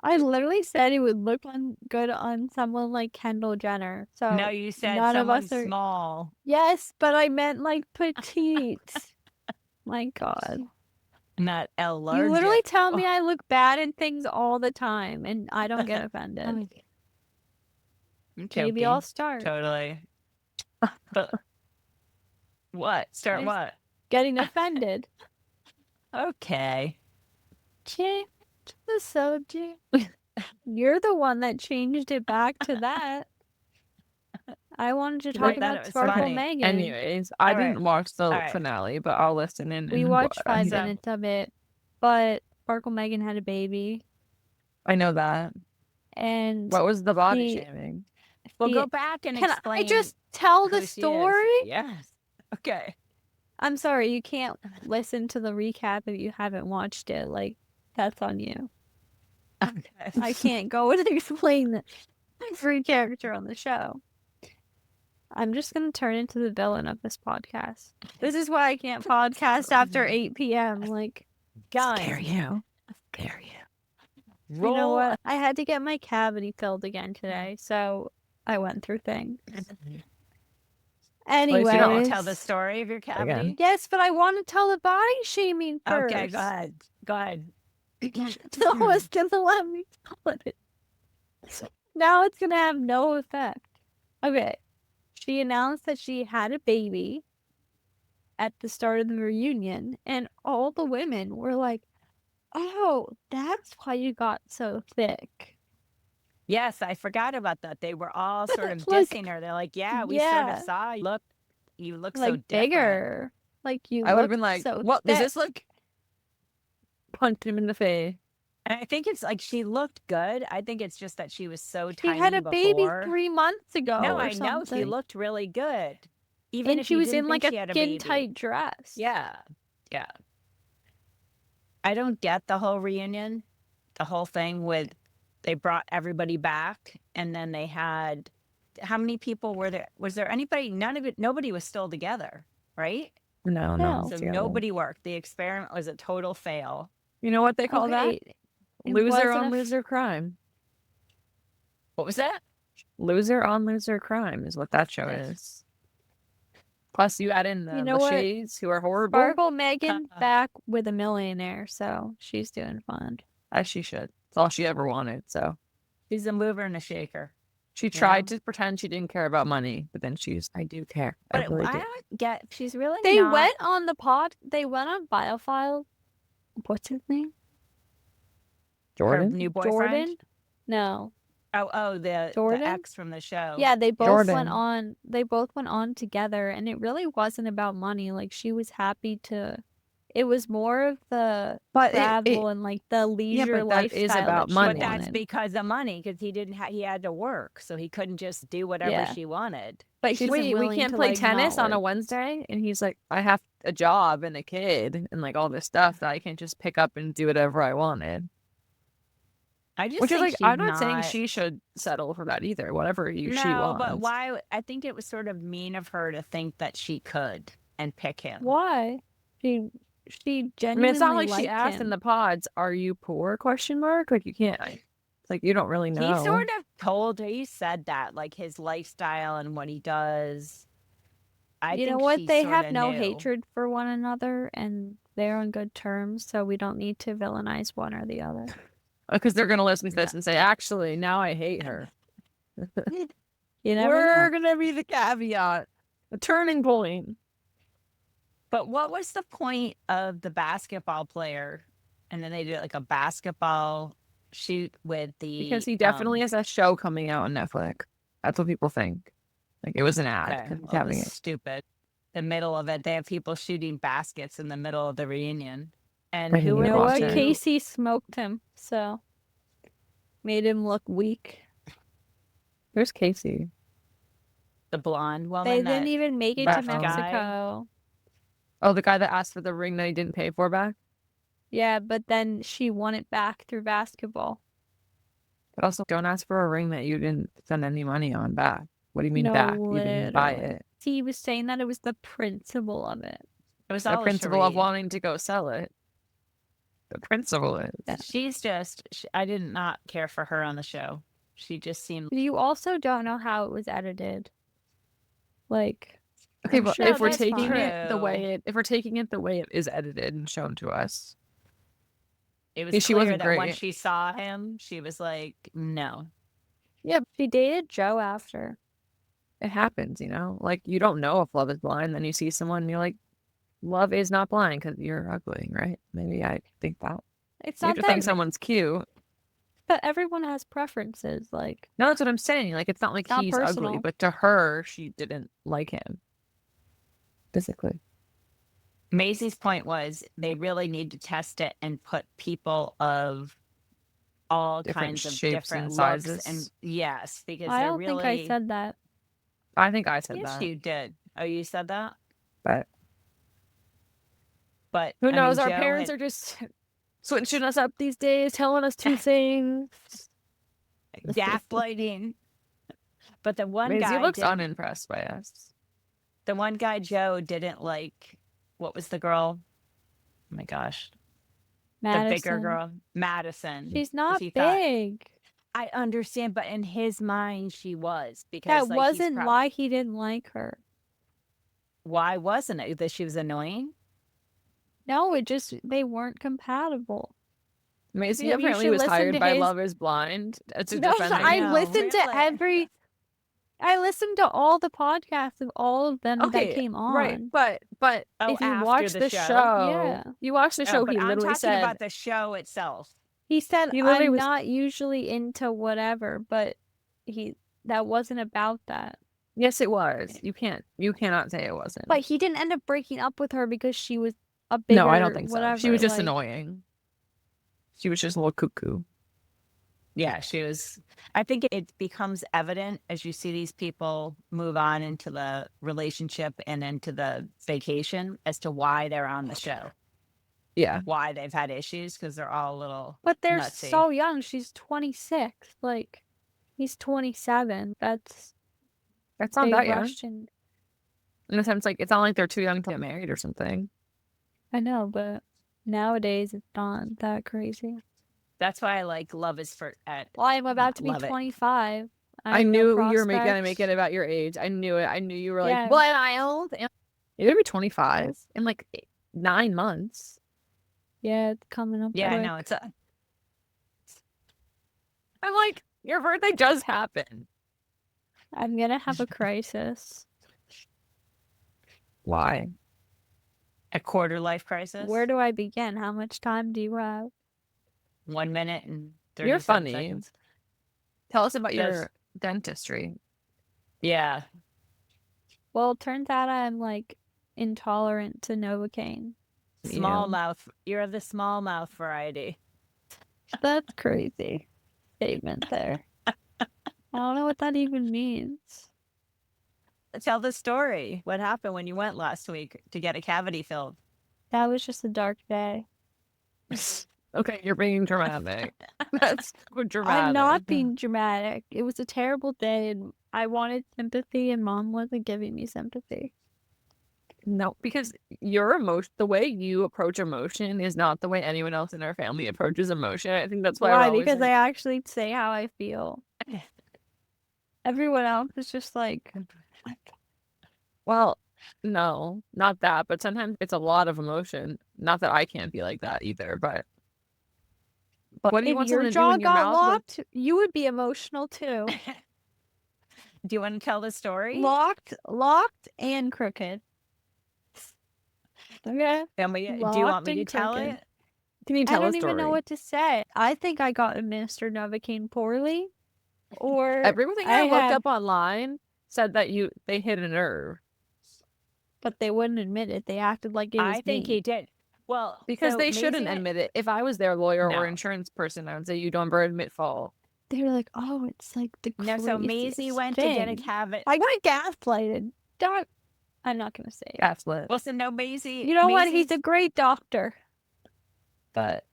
[SPEAKER 3] I literally said it would look good on someone like Kendall Jenner. So
[SPEAKER 1] No, you said
[SPEAKER 3] none of
[SPEAKER 1] someone
[SPEAKER 3] us are.
[SPEAKER 1] small.
[SPEAKER 3] Yes, but I meant like petite. My God.
[SPEAKER 1] Not allergic.
[SPEAKER 3] You literally tell me I look bad in things all the time, and I don't get offended.
[SPEAKER 1] I'm
[SPEAKER 3] Maybe I'll start
[SPEAKER 1] Totally. But what? Start
[SPEAKER 3] I-
[SPEAKER 1] what?
[SPEAKER 3] getting offended.
[SPEAKER 1] Okay.
[SPEAKER 3] Change the subject. You're the one that changed it back to that. I wanted to
[SPEAKER 1] I
[SPEAKER 3] talk
[SPEAKER 1] thought
[SPEAKER 3] about
[SPEAKER 1] it was
[SPEAKER 3] Sparkle
[SPEAKER 1] funny.
[SPEAKER 3] Megan.
[SPEAKER 2] Anyways, I
[SPEAKER 1] All right.
[SPEAKER 2] didn't watch the
[SPEAKER 1] All right.
[SPEAKER 2] finale, but I'll listen in.
[SPEAKER 3] We
[SPEAKER 2] and
[SPEAKER 3] watched 5
[SPEAKER 1] So-
[SPEAKER 3] minutes of it, but Sparkle Megan had a baby,
[SPEAKER 2] I know that.
[SPEAKER 3] and
[SPEAKER 2] What was the body
[SPEAKER 3] the-
[SPEAKER 2] shaming?
[SPEAKER 1] Well,
[SPEAKER 3] the-
[SPEAKER 1] go back and
[SPEAKER 3] can
[SPEAKER 1] explain.
[SPEAKER 3] I just tell the
[SPEAKER 1] who she is.
[SPEAKER 3] story?
[SPEAKER 1] Yes. Okay.
[SPEAKER 3] I'm sorry, you can't listen to the recap if you haven't watched it. Like, that's on you.
[SPEAKER 1] Okay.
[SPEAKER 3] I can't go and explain every character on the show. I'm just gonna turn into the villain of this podcast. This is why I can't podcast after 8 p.m. Like,
[SPEAKER 1] Going.
[SPEAKER 2] you. Scare you.
[SPEAKER 1] Roll.
[SPEAKER 3] you know what? I had to get my cavity filled again today, so I went through things. Anyway,
[SPEAKER 2] you don't
[SPEAKER 1] Want to tell the story of your cavity?
[SPEAKER 2] Again.
[SPEAKER 3] yes, but I want to tell the body shaming first.
[SPEAKER 1] Okay, go ahead. Go ahead.
[SPEAKER 3] No one's gonna let me tell it. Now it's gonna have no effect. Okay. She announced that she had a baby at the start of the reunion, and all the women were like, "Oh, that's why you got so thick."
[SPEAKER 1] Yes, I forgot about that. They were all sort of
[SPEAKER 3] Like,
[SPEAKER 1] dissing her. They're like, "Yeah, we sort
[SPEAKER 3] yeah.
[SPEAKER 1] of saw you look so
[SPEAKER 3] Like
[SPEAKER 1] different."
[SPEAKER 3] bigger. Like you
[SPEAKER 2] I would have
[SPEAKER 3] look
[SPEAKER 2] been like,
[SPEAKER 3] so
[SPEAKER 2] what? Does
[SPEAKER 3] thick.
[SPEAKER 2] this look? Punch him in the face.
[SPEAKER 1] And I think it's like she looked good. I think it's just that she was so
[SPEAKER 3] She
[SPEAKER 1] tiny
[SPEAKER 3] had a baby
[SPEAKER 1] before.
[SPEAKER 3] 3 months ago.
[SPEAKER 1] No,
[SPEAKER 3] or
[SPEAKER 1] I know she
[SPEAKER 3] something.
[SPEAKER 1] looked really good. Even
[SPEAKER 3] And
[SPEAKER 1] if
[SPEAKER 3] she
[SPEAKER 1] you
[SPEAKER 3] was
[SPEAKER 1] didn't
[SPEAKER 3] in like
[SPEAKER 1] think
[SPEAKER 3] a
[SPEAKER 1] she had
[SPEAKER 3] skin
[SPEAKER 1] baby.
[SPEAKER 3] tight dress.
[SPEAKER 1] Yeah, yeah. I don't get the whole reunion, the whole thing with they brought everybody back, and then they had how many people were there? Was there anybody? Nobody was still together, right?
[SPEAKER 2] No,
[SPEAKER 3] No.
[SPEAKER 1] So
[SPEAKER 2] together.
[SPEAKER 1] nobody worked. The experiment was a total fail.
[SPEAKER 2] You know what they call that?
[SPEAKER 3] Okay, it
[SPEAKER 2] Loser
[SPEAKER 3] wasn't
[SPEAKER 2] on
[SPEAKER 3] a-
[SPEAKER 2] loser crime.
[SPEAKER 1] What was that?
[SPEAKER 2] Loser on loser crime is what that show is. Plus, you add in the
[SPEAKER 3] You know what?
[SPEAKER 2] Lachey's, who are horrible,
[SPEAKER 3] Sparkle Megan back with a millionaire, so she's doing fine.
[SPEAKER 2] as she should. It's all she ever wanted. So
[SPEAKER 1] She's a mover and a shaker.
[SPEAKER 2] she tried to pretend she didn't care about money, but then she's, I do care. I
[SPEAKER 1] But
[SPEAKER 2] really
[SPEAKER 1] I
[SPEAKER 2] do.
[SPEAKER 1] don't get. She's really.
[SPEAKER 3] They
[SPEAKER 1] not,
[SPEAKER 3] went on the pod. They went on Biofile. What's his name?
[SPEAKER 1] her
[SPEAKER 2] Jordan?
[SPEAKER 1] new boyfriend.
[SPEAKER 3] Jordan? No.
[SPEAKER 1] Oh, the
[SPEAKER 3] Jordan?
[SPEAKER 1] ex from the show.
[SPEAKER 3] Yeah, they both
[SPEAKER 2] Jordan.
[SPEAKER 3] went on. They both went on together, and it really wasn't about money. Like she was happy to. It was more of the
[SPEAKER 2] But
[SPEAKER 3] travel and like the leisure
[SPEAKER 2] but that
[SPEAKER 3] lifestyle.
[SPEAKER 2] is about
[SPEAKER 3] that she
[SPEAKER 2] money.
[SPEAKER 1] But that's
[SPEAKER 3] wanted.
[SPEAKER 1] because of money, because he didn't. He had to work, so he couldn't just do whatever
[SPEAKER 3] Yeah.
[SPEAKER 1] she wanted.
[SPEAKER 3] But
[SPEAKER 2] She's
[SPEAKER 3] she's
[SPEAKER 2] we
[SPEAKER 3] willing
[SPEAKER 2] can't
[SPEAKER 3] to,
[SPEAKER 2] play
[SPEAKER 3] like,
[SPEAKER 2] tennis
[SPEAKER 3] not
[SPEAKER 2] on a
[SPEAKER 3] work.
[SPEAKER 2] Wednesday, and he's like, I have a job and a kid and like all this stuff that I can't just pick up and do whatever I wanted.
[SPEAKER 1] I just
[SPEAKER 2] Which is
[SPEAKER 1] think
[SPEAKER 2] like,
[SPEAKER 1] she's
[SPEAKER 2] I'm not saying
[SPEAKER 1] not-
[SPEAKER 2] she should settle for that either. Whatever she
[SPEAKER 1] No,
[SPEAKER 2] wants.
[SPEAKER 1] but why? I think it was sort of mean of her to think that she could and pick him.
[SPEAKER 3] Why? She
[SPEAKER 2] I
[SPEAKER 3] genuinely
[SPEAKER 2] mean, it's not like she
[SPEAKER 3] liked
[SPEAKER 2] asked
[SPEAKER 3] him.
[SPEAKER 2] in the pods, "Are you poor?" Question mark. Like you can't. It's like you don't really know.
[SPEAKER 1] He sort of told her. He said that, like his lifestyle and what he does. I
[SPEAKER 3] You know
[SPEAKER 1] think
[SPEAKER 3] what?
[SPEAKER 1] she
[SPEAKER 3] They
[SPEAKER 1] sorta
[SPEAKER 3] have no
[SPEAKER 1] knew.
[SPEAKER 3] hatred for one another, and they're on good terms. So we don't need to villainize one or the other.
[SPEAKER 2] Because they're gonna listen to this and say, "Actually, now I hate her."
[SPEAKER 3] You never
[SPEAKER 2] We're
[SPEAKER 3] know.
[SPEAKER 2] gonna be the caveat, the turning point.
[SPEAKER 1] But what was the point of the basketball player? And then they did like a basketball shoot with the
[SPEAKER 2] Because he definitely has a show coming out on Netflix. That's what people think. Like it was an ad.
[SPEAKER 1] Okay,
[SPEAKER 2] 'cause he's
[SPEAKER 1] well,
[SPEAKER 2] having
[SPEAKER 1] it's
[SPEAKER 2] it.
[SPEAKER 1] stupid. The middle of it, they have people shooting baskets in the middle of the reunion. And
[SPEAKER 2] I
[SPEAKER 1] who
[SPEAKER 2] need
[SPEAKER 1] were
[SPEAKER 2] to
[SPEAKER 3] You know
[SPEAKER 1] the
[SPEAKER 2] watch
[SPEAKER 3] what?
[SPEAKER 2] it.
[SPEAKER 1] two?
[SPEAKER 3] Casey smoked him, so made him look weak.
[SPEAKER 2] Where's Casey?
[SPEAKER 1] The blonde woman.
[SPEAKER 3] They
[SPEAKER 1] that-
[SPEAKER 3] didn't even make it to
[SPEAKER 2] Back on.
[SPEAKER 3] Mexico.
[SPEAKER 2] Oh, the guy that asked for the ring that he didn't pay for back?
[SPEAKER 3] Yeah, but then she won it back through basketball.
[SPEAKER 2] But also, don't ask for a ring that you didn't spend any money on back. What do you mean back? You didn't buy
[SPEAKER 3] Literally.
[SPEAKER 2] it.
[SPEAKER 3] See, he was saying that it was the principle of it.
[SPEAKER 1] It was
[SPEAKER 2] The
[SPEAKER 1] all a
[SPEAKER 2] principle of
[SPEAKER 1] charade.
[SPEAKER 2] wanting to go sell it. The principle is.
[SPEAKER 1] She's just, I did not care for her on the show. She just seemed.
[SPEAKER 3] You also don't know how it was edited. Like,
[SPEAKER 2] Okay,
[SPEAKER 3] I'm
[SPEAKER 2] but
[SPEAKER 3] sure
[SPEAKER 2] if we're
[SPEAKER 3] that's
[SPEAKER 2] taking
[SPEAKER 3] fine.
[SPEAKER 2] it the way it is edited and shown to us,
[SPEAKER 1] It was
[SPEAKER 2] Yeah, she
[SPEAKER 1] clear
[SPEAKER 2] wasn't
[SPEAKER 1] that once
[SPEAKER 2] great.
[SPEAKER 1] she saw him, she was like, no.
[SPEAKER 3] She dated Joe after.
[SPEAKER 2] it happens, you know? Like, you don't know if love is blind, then you see someone and you're like, love is not blind because you're ugly, right? Maybe I think that.
[SPEAKER 3] It's
[SPEAKER 2] You
[SPEAKER 3] not
[SPEAKER 2] have to think
[SPEAKER 3] that,
[SPEAKER 2] someone's cute.
[SPEAKER 3] but everyone has preferences. Like,
[SPEAKER 2] No, that's what I'm saying. Like, it's not like
[SPEAKER 3] It's not
[SPEAKER 2] he's ugly,
[SPEAKER 3] personal.
[SPEAKER 2] but to her, she didn't like him physically.
[SPEAKER 1] Maisie's point was they really need to test it and put people of all
[SPEAKER 2] Different
[SPEAKER 1] kinds of
[SPEAKER 2] shapes
[SPEAKER 1] different
[SPEAKER 2] and
[SPEAKER 1] looks.
[SPEAKER 2] sizes.
[SPEAKER 1] And yes, because
[SPEAKER 3] I
[SPEAKER 1] they're
[SPEAKER 3] don't
[SPEAKER 1] really.
[SPEAKER 3] think I said that.
[SPEAKER 2] I think I said
[SPEAKER 1] Yes,
[SPEAKER 2] that.
[SPEAKER 1] you did. Oh, you said that?
[SPEAKER 2] But
[SPEAKER 1] But
[SPEAKER 2] who
[SPEAKER 1] I mean,
[SPEAKER 2] knows? Our
[SPEAKER 1] Joe
[SPEAKER 2] parents
[SPEAKER 1] had-
[SPEAKER 2] are just switching us up these days, telling us two things.
[SPEAKER 1] gaslighting. But the one
[SPEAKER 2] Maisie
[SPEAKER 1] guy
[SPEAKER 2] looks
[SPEAKER 1] didn't-
[SPEAKER 2] unimpressed by us.
[SPEAKER 1] the one guy Joe didn't like. What was the girl? Oh my gosh,
[SPEAKER 3] Madison.
[SPEAKER 1] the bigger girl, Madison.
[SPEAKER 3] She's
[SPEAKER 1] 'cause
[SPEAKER 3] not
[SPEAKER 1] he thought-
[SPEAKER 3] big.
[SPEAKER 1] I understand, but in his mind, she was because
[SPEAKER 3] That
[SPEAKER 1] like, he's
[SPEAKER 3] wasn't why he didn't like her.
[SPEAKER 1] Why wasn't it that she was annoying?
[SPEAKER 3] No, it just they weren't compatible.
[SPEAKER 2] Maisie
[SPEAKER 3] You
[SPEAKER 2] apparently
[SPEAKER 3] should
[SPEAKER 2] was
[SPEAKER 3] listen
[SPEAKER 2] hired
[SPEAKER 3] to
[SPEAKER 2] by
[SPEAKER 3] his-
[SPEAKER 2] Love is Blind to
[SPEAKER 3] No,
[SPEAKER 2] defend her.
[SPEAKER 3] I
[SPEAKER 1] know.
[SPEAKER 3] listened to
[SPEAKER 1] Really?
[SPEAKER 3] I listened to all the podcasts of all of them that came on.
[SPEAKER 2] Right, but
[SPEAKER 1] Oh,
[SPEAKER 2] if you
[SPEAKER 1] after
[SPEAKER 2] watch the show,
[SPEAKER 3] Yeah.
[SPEAKER 2] you watch the show,
[SPEAKER 1] but
[SPEAKER 2] he
[SPEAKER 1] I'm
[SPEAKER 2] literally
[SPEAKER 1] talking
[SPEAKER 2] said,
[SPEAKER 1] about the show itself.
[SPEAKER 3] He said,
[SPEAKER 2] He literally
[SPEAKER 3] I'm
[SPEAKER 2] was-
[SPEAKER 3] not usually into whatever, but that wasn't about that.
[SPEAKER 2] yes, it was. You cannot say it wasn't.
[SPEAKER 3] But he didn't end up breaking up with her because she was a bigger
[SPEAKER 2] no, I don't think
[SPEAKER 3] whatever.
[SPEAKER 2] so. She was just
[SPEAKER 3] like-
[SPEAKER 2] annoying. She was just a little cuckoo.
[SPEAKER 1] Yeah, she was. I think it becomes evident as you see these people move on into the relationship and into the vacation as to why they're on the show,
[SPEAKER 2] Yeah.
[SPEAKER 1] why they've had issues, because they're all a little.
[SPEAKER 3] But they're
[SPEAKER 1] nutsy.
[SPEAKER 3] so young. She's 26. Like, he's 27. That's
[SPEAKER 2] That's not
[SPEAKER 3] they
[SPEAKER 2] that young.
[SPEAKER 3] rushed in.
[SPEAKER 2] In a sense, like, it's not like they're too young to get married or something.
[SPEAKER 3] I know, but nowadays it's not that crazy.
[SPEAKER 1] That's why I like Love is for at.
[SPEAKER 3] Well, I'm about to be
[SPEAKER 1] Love it.
[SPEAKER 3] 25.
[SPEAKER 2] I
[SPEAKER 3] have no
[SPEAKER 2] knew you were gonna
[SPEAKER 3] prospects.
[SPEAKER 2] make it about your age. I knew it. I knew you were like,
[SPEAKER 3] Yeah.
[SPEAKER 2] what, am I old? You're gonna be 25 in like 9 months.
[SPEAKER 3] Yeah, it's coming up.
[SPEAKER 1] Yeah, I
[SPEAKER 3] quick.
[SPEAKER 1] know it's a.
[SPEAKER 2] I'm like, your birthday just happened.
[SPEAKER 3] I'm gonna have a crisis.
[SPEAKER 2] Why?
[SPEAKER 1] A quarter life crisis.
[SPEAKER 3] Where do I begin? How much time do you have?
[SPEAKER 1] 1 minute and 30
[SPEAKER 2] You're funny.
[SPEAKER 1] seconds.
[SPEAKER 2] Tell us about
[SPEAKER 1] Yes.
[SPEAKER 2] your dentistry.
[SPEAKER 1] Yeah,
[SPEAKER 3] Well, it turns out I'm like intolerant to Novocaine.
[SPEAKER 1] small
[SPEAKER 2] Ew.
[SPEAKER 1] mouth. You're the small mouth variety.
[SPEAKER 3] That's crazy statement there. I don't know what that even means.
[SPEAKER 1] Tell the story. What happened when you went last week to get a cavity filled?
[SPEAKER 3] That was just a dark day.
[SPEAKER 2] Okay, you're being dramatic. That's so dramatic.
[SPEAKER 3] I'm not being dramatic. It was a terrible day and I wanted sympathy and mom wasn't giving me sympathy.
[SPEAKER 2] No, because your emotion, the way you approach emotion is not the way anyone else in our family approaches emotion. I think that's why. we're
[SPEAKER 3] Why?
[SPEAKER 2] always
[SPEAKER 3] Because
[SPEAKER 2] like-
[SPEAKER 3] I actually say how I feel. Everyone else is just like,
[SPEAKER 2] Well, no, not that, but sometimes it's a lot of emotion. Not that I can't be like that either, but what do you
[SPEAKER 3] if
[SPEAKER 2] want
[SPEAKER 3] your
[SPEAKER 2] someone to do
[SPEAKER 3] jaw
[SPEAKER 2] when your
[SPEAKER 3] got
[SPEAKER 2] mouth was-
[SPEAKER 3] locked, you would be emotional too.
[SPEAKER 1] Do you want to tell the story?
[SPEAKER 3] Locked and crooked. Okay.
[SPEAKER 1] Do you want
[SPEAKER 3] locked
[SPEAKER 1] me to
[SPEAKER 3] and
[SPEAKER 1] tell
[SPEAKER 3] crooked.
[SPEAKER 1] it?
[SPEAKER 2] Can you
[SPEAKER 3] I
[SPEAKER 2] tell a
[SPEAKER 3] don't
[SPEAKER 2] story?
[SPEAKER 3] even know what to say. I think I got administered Novocaine poorly. Or
[SPEAKER 2] Everything
[SPEAKER 3] I
[SPEAKER 2] I looked
[SPEAKER 3] had-
[SPEAKER 2] up online said that they hit a nerve
[SPEAKER 3] but they wouldn't admit it. They acted like it was
[SPEAKER 1] I think
[SPEAKER 3] me.
[SPEAKER 1] he did. Well,
[SPEAKER 2] because
[SPEAKER 1] so
[SPEAKER 2] they shouldn't
[SPEAKER 1] Maisie-
[SPEAKER 2] admit it. If I was their lawyer
[SPEAKER 1] No.
[SPEAKER 2] or insurance person, I would say you don't ever admit fault.
[SPEAKER 3] They were like, "Oh, it's like the
[SPEAKER 1] No, so Maisie
[SPEAKER 3] craziest
[SPEAKER 1] went to get a
[SPEAKER 3] thing."
[SPEAKER 1] cavity.
[SPEAKER 3] I got gaslighted. Don't I'm not gonna say it.
[SPEAKER 2] Gaslit.
[SPEAKER 1] Listen, no, Maisie.
[SPEAKER 3] You know what? He's
[SPEAKER 1] Maisie's-
[SPEAKER 3] a great doctor. But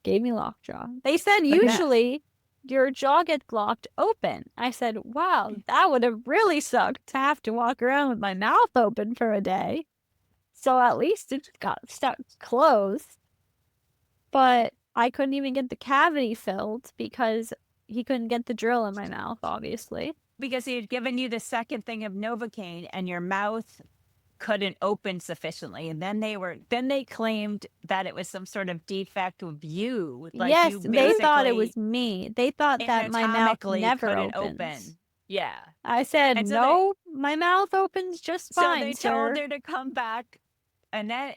[SPEAKER 3] gave me lockjaw. They said
[SPEAKER 1] that-
[SPEAKER 3] usually your jaw gets locked open. I said, wow, that would have really sucked to have to walk around with my mouth open for a day. So at least it got stuck closed. But I couldn't even get the cavity filled because he couldn't get the drill in my mouth, obviously.
[SPEAKER 1] because he had given you the second thing of Novocaine and your mouth couldn't open sufficiently, and then they claimed that it was some sort of defect with you. Like
[SPEAKER 3] yes,
[SPEAKER 1] you
[SPEAKER 3] they thought it
[SPEAKER 1] basically
[SPEAKER 3] was me. They thought that my mouth
[SPEAKER 1] anatomically
[SPEAKER 3] never
[SPEAKER 1] couldn't
[SPEAKER 3] opens.
[SPEAKER 1] open. Yeah.
[SPEAKER 3] I said,
[SPEAKER 1] And so
[SPEAKER 3] no, my mouth opens just
[SPEAKER 1] So
[SPEAKER 3] fine,
[SPEAKER 1] they
[SPEAKER 3] sir.
[SPEAKER 1] told her to come back, and then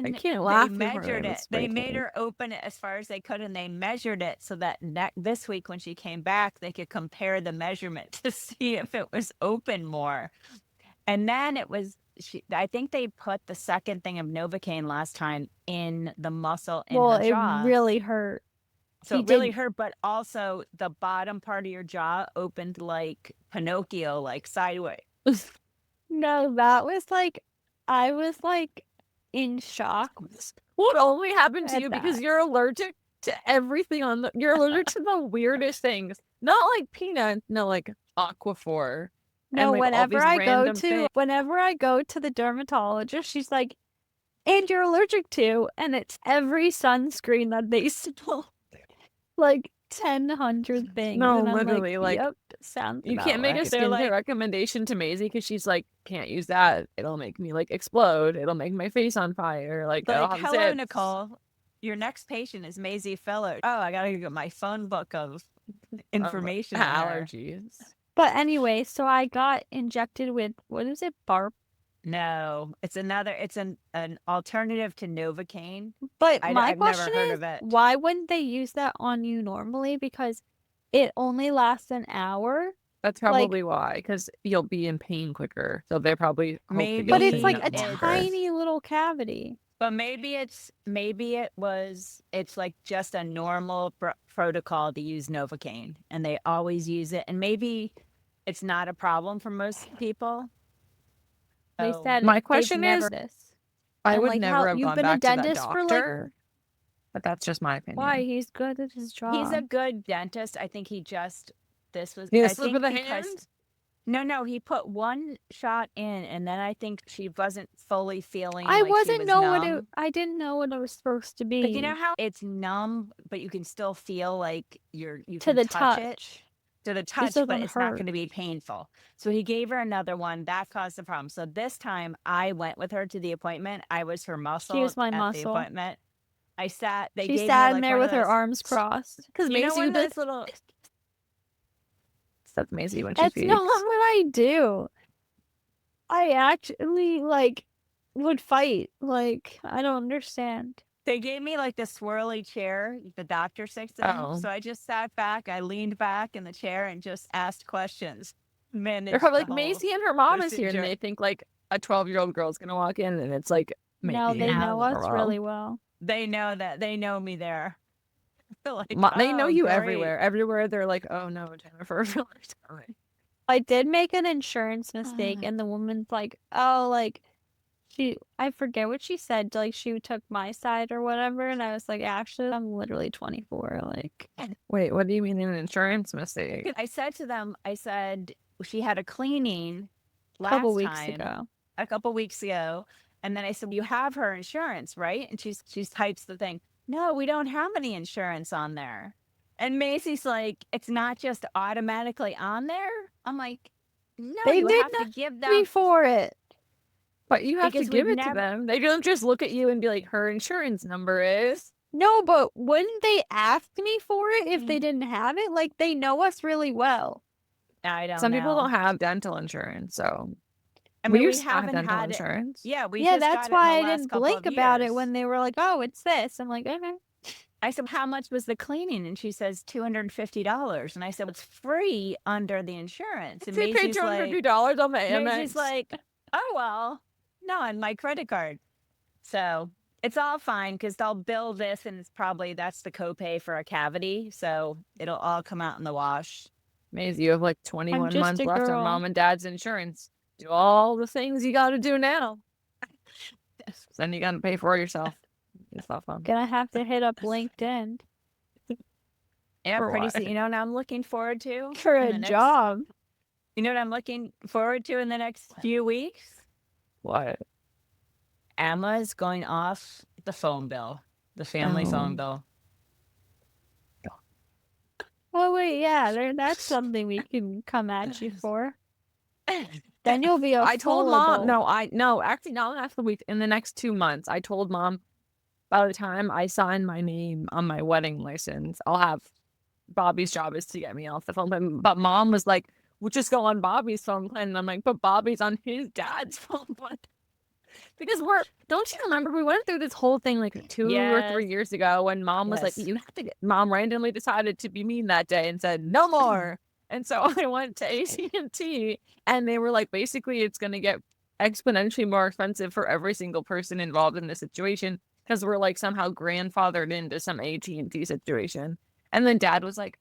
[SPEAKER 2] I can't
[SPEAKER 1] they
[SPEAKER 2] laugh before
[SPEAKER 1] measured
[SPEAKER 2] I
[SPEAKER 1] it.
[SPEAKER 2] was
[SPEAKER 1] They made
[SPEAKER 2] breaking.
[SPEAKER 1] her open it as far as they could, and they measured it so that this week when she came back, they could compare the measurement to see if it was open more. And then it was I think they put the second thing of Novocaine last time in the muscle in
[SPEAKER 3] Well,
[SPEAKER 1] her
[SPEAKER 3] it
[SPEAKER 1] jaw.
[SPEAKER 3] really hurt.
[SPEAKER 1] So
[SPEAKER 3] he
[SPEAKER 1] it really
[SPEAKER 3] did-
[SPEAKER 1] hurt, but also the bottom part of your jaw opened like Pinocchio, like sideways.
[SPEAKER 3] No, that was like, I was like in shock.
[SPEAKER 2] What only happened to
[SPEAKER 3] At
[SPEAKER 2] you because
[SPEAKER 3] that.
[SPEAKER 2] you're allergic to everything on the. You're allergic to the weirdest things. Not like peanuts. No, like Aquaphor.
[SPEAKER 3] No,
[SPEAKER 2] like, all these random things.
[SPEAKER 3] whenever I go to the dermatologist, she's like, and you're allergic to, and it's every sunscreen that they sell. Like 100 things.
[SPEAKER 2] No,
[SPEAKER 3] and I'm
[SPEAKER 2] literally, like,
[SPEAKER 3] yep, sounds
[SPEAKER 2] You
[SPEAKER 3] about
[SPEAKER 2] can't make a
[SPEAKER 3] right.
[SPEAKER 1] They're
[SPEAKER 2] skincare
[SPEAKER 1] like-
[SPEAKER 2] recommendation to Maisie because she's like, can't use that. It'll make me like explode. It'll make my face on fire. Like, it'll
[SPEAKER 1] Like,
[SPEAKER 2] have
[SPEAKER 1] hello,
[SPEAKER 2] zits."
[SPEAKER 1] Nicole. Your next patient is Maisie Feller. Oh, I gotta get my phone book of information. on her.
[SPEAKER 2] Allergies.
[SPEAKER 3] But anyway, so I got injected with, what is it, Barb?
[SPEAKER 1] No, it's an alternative to Novocaine.
[SPEAKER 3] But
[SPEAKER 1] I've
[SPEAKER 3] my
[SPEAKER 1] never
[SPEAKER 3] question
[SPEAKER 1] heard
[SPEAKER 3] is,
[SPEAKER 1] of it.
[SPEAKER 3] why wouldn't they use that on you normally? Because it only lasts an hour.
[SPEAKER 2] That's probably why, because you'll be in pain quicker. So they probably hope to
[SPEAKER 1] Maybe
[SPEAKER 2] get
[SPEAKER 3] But
[SPEAKER 2] you
[SPEAKER 3] it's
[SPEAKER 2] in
[SPEAKER 3] like
[SPEAKER 2] it
[SPEAKER 3] a
[SPEAKER 2] longer.
[SPEAKER 3] tiny little cavity.
[SPEAKER 1] But maybe it's like just a normal protocol to use Novocaine, and they always use it, and maybe it's not a problem for most people.
[SPEAKER 3] They
[SPEAKER 1] So-
[SPEAKER 3] said
[SPEAKER 2] My
[SPEAKER 3] they've
[SPEAKER 2] question
[SPEAKER 3] never
[SPEAKER 2] is,
[SPEAKER 3] this.
[SPEAKER 2] I
[SPEAKER 3] And,
[SPEAKER 2] would
[SPEAKER 3] like,
[SPEAKER 2] never
[SPEAKER 3] how
[SPEAKER 2] have
[SPEAKER 3] you've
[SPEAKER 2] gone
[SPEAKER 3] been a
[SPEAKER 2] back to that
[SPEAKER 3] dentist for, like-
[SPEAKER 2] doctor. But that's just my opinion.
[SPEAKER 3] Why? He's good at his job.
[SPEAKER 1] He's a good dentist. I think this was
[SPEAKER 2] You
[SPEAKER 1] I
[SPEAKER 2] slip
[SPEAKER 1] think
[SPEAKER 2] of the
[SPEAKER 1] because
[SPEAKER 2] hand?
[SPEAKER 1] no, he put one shot in, and then I think she wasn't fully feeling.
[SPEAKER 3] I
[SPEAKER 1] like
[SPEAKER 3] wasn't
[SPEAKER 1] she was
[SPEAKER 3] know
[SPEAKER 1] numb.
[SPEAKER 3] what it. I didn't know what it was supposed to be.
[SPEAKER 1] But you know how it's numb, but you can still feel like you
[SPEAKER 3] to
[SPEAKER 1] can
[SPEAKER 3] the
[SPEAKER 1] touch it
[SPEAKER 3] touch.
[SPEAKER 1] to the touch,
[SPEAKER 3] doesn't
[SPEAKER 1] but it's not
[SPEAKER 3] hurt.
[SPEAKER 1] going to be painful. So he gave her another one that caused the problem. So this time I went with her to the appointment. I was her muscle.
[SPEAKER 3] was my
[SPEAKER 1] at the
[SPEAKER 3] muscle.
[SPEAKER 1] appointment. I sat. They
[SPEAKER 3] She
[SPEAKER 1] gave me,
[SPEAKER 3] sat in
[SPEAKER 1] like,
[SPEAKER 3] there
[SPEAKER 1] one
[SPEAKER 3] with
[SPEAKER 1] of
[SPEAKER 3] her
[SPEAKER 1] those-
[SPEAKER 3] arms crossed.
[SPEAKER 2] Because
[SPEAKER 1] You know,
[SPEAKER 2] Maisie
[SPEAKER 1] one of
[SPEAKER 2] would
[SPEAKER 1] those little.
[SPEAKER 2] That's Maisie when she
[SPEAKER 3] That's
[SPEAKER 2] speaks.
[SPEAKER 3] not what I do. I actually would fight. Like, I don't understand.
[SPEAKER 1] They gave me like the swirly chair the doctor sits in.
[SPEAKER 2] Oh.
[SPEAKER 1] So I just sat back. I leaned back in the chair and just asked questions. Managed
[SPEAKER 2] They're probably
[SPEAKER 1] the
[SPEAKER 2] like,
[SPEAKER 1] whole-
[SPEAKER 2] Maisie and her mom is here, and
[SPEAKER 1] procedure.
[SPEAKER 2] they think like a 12-year-old girl's gonna walk in, and it's like
[SPEAKER 3] No,
[SPEAKER 2] maybe
[SPEAKER 3] they
[SPEAKER 2] an
[SPEAKER 3] know
[SPEAKER 2] hour
[SPEAKER 3] us
[SPEAKER 2] long.
[SPEAKER 3] really well.
[SPEAKER 1] They know that. They know me there. I feel like,
[SPEAKER 2] They know
[SPEAKER 1] oh,
[SPEAKER 2] you
[SPEAKER 1] great.
[SPEAKER 2] everywhere. Everywhere they're like, oh no, Jennifer Filler's coming.
[SPEAKER 3] I did make an insurance mistake, and the woman's like, "Oh, like I forget what she said. Like she took my side or whatever." And I was like, "Actually, I'm literally 24." Like,
[SPEAKER 2] Wait, what do you mean an insurance mistake?
[SPEAKER 1] I said to them, she had a cleaning
[SPEAKER 3] a
[SPEAKER 1] last
[SPEAKER 3] couple weeks
[SPEAKER 1] time,
[SPEAKER 3] ago.
[SPEAKER 1] a couple weeks ago. And then I said, you have her insurance, right? And she types the thing. No, we don't have any insurance on there. And Maisie's like, it's not just automatically on there. I'm like, no,
[SPEAKER 3] They
[SPEAKER 1] you
[SPEAKER 3] did
[SPEAKER 1] have to
[SPEAKER 3] not
[SPEAKER 1] give them.
[SPEAKER 3] Before it,
[SPEAKER 2] But you have to
[SPEAKER 1] Because
[SPEAKER 2] give
[SPEAKER 1] we've
[SPEAKER 2] it to
[SPEAKER 1] never-
[SPEAKER 2] them. They don't just look at you and be like, her insurance number is.
[SPEAKER 3] no, but wouldn't they ask me for it if
[SPEAKER 1] Mm.
[SPEAKER 3] they didn't have it? Like they know us really well.
[SPEAKER 1] I don't
[SPEAKER 2] Some
[SPEAKER 1] know.
[SPEAKER 2] people don't have dental insurance, so
[SPEAKER 1] I mean, we
[SPEAKER 2] used to have
[SPEAKER 1] haven't
[SPEAKER 2] dental
[SPEAKER 1] had it.
[SPEAKER 2] insurance.
[SPEAKER 1] Yeah, we
[SPEAKER 3] Yeah,
[SPEAKER 1] just
[SPEAKER 3] that's
[SPEAKER 1] got it in
[SPEAKER 3] why
[SPEAKER 1] the
[SPEAKER 3] I
[SPEAKER 1] last
[SPEAKER 3] didn't
[SPEAKER 1] couple
[SPEAKER 3] blink
[SPEAKER 1] of
[SPEAKER 3] about it
[SPEAKER 1] years.
[SPEAKER 3] when they were like, "Oh, it's this." I'm like, "Okay."
[SPEAKER 1] I said, how much was the cleaning? And she says $250. And I said, it's free under the insurance. And
[SPEAKER 2] They paid
[SPEAKER 1] Maisie's like,
[SPEAKER 2] $250 on the
[SPEAKER 1] Maisie's
[SPEAKER 2] Amex.
[SPEAKER 1] like, oh, well, no, on my credit card. So it's all fine because they'll bill this, and that's the copay for a cavity. So it'll all come out in the wash.
[SPEAKER 2] Maisie, you have like 21
[SPEAKER 3] just
[SPEAKER 2] months
[SPEAKER 3] a
[SPEAKER 2] left
[SPEAKER 3] girl.
[SPEAKER 2] on mom and dad's insurance. do all the things you got to do now. Then you got to pay for it yourself. It's not fun.
[SPEAKER 3] Gonna have to hit up LinkedIn
[SPEAKER 1] Yeah,
[SPEAKER 2] For
[SPEAKER 1] pretty
[SPEAKER 2] what?
[SPEAKER 1] soon. You know what I'm looking forward to?
[SPEAKER 3] for
[SPEAKER 1] in
[SPEAKER 3] a
[SPEAKER 1] the next-
[SPEAKER 3] job.
[SPEAKER 1] You know what I'm looking forward to in the next few weeks?
[SPEAKER 2] What?
[SPEAKER 1] Emma is going off the phone bill, the family phone
[SPEAKER 2] Oh.
[SPEAKER 1] bill.
[SPEAKER 3] Oh wait, yeah, that's something we can come at you for. Then you'll be a
[SPEAKER 2] I told
[SPEAKER 3] full
[SPEAKER 2] mom.
[SPEAKER 3] adult.
[SPEAKER 2] No, actually, not after the week. In the next 2 months, I told mom. By the time I sign my name on my wedding license, I'll have Bobby's job is to get me off the phone plan. But mom was like, "We'll just go on Bobby's phone plan." And I'm like, "But Bobby's on his dad's phone plan." Because don't you remember we went through this whole thing like 2 or 3
[SPEAKER 1] Yes.
[SPEAKER 2] years ago when mom was like,
[SPEAKER 1] Yes.
[SPEAKER 2] "You have to get." Mom randomly decided to be mean that day and said, "No more." And so I went to AT&T and they were like, basically, it's going to get exponentially more expensive for every single person involved in this situation because we're like somehow grandfathered into some AT&T situation. And then dad was like,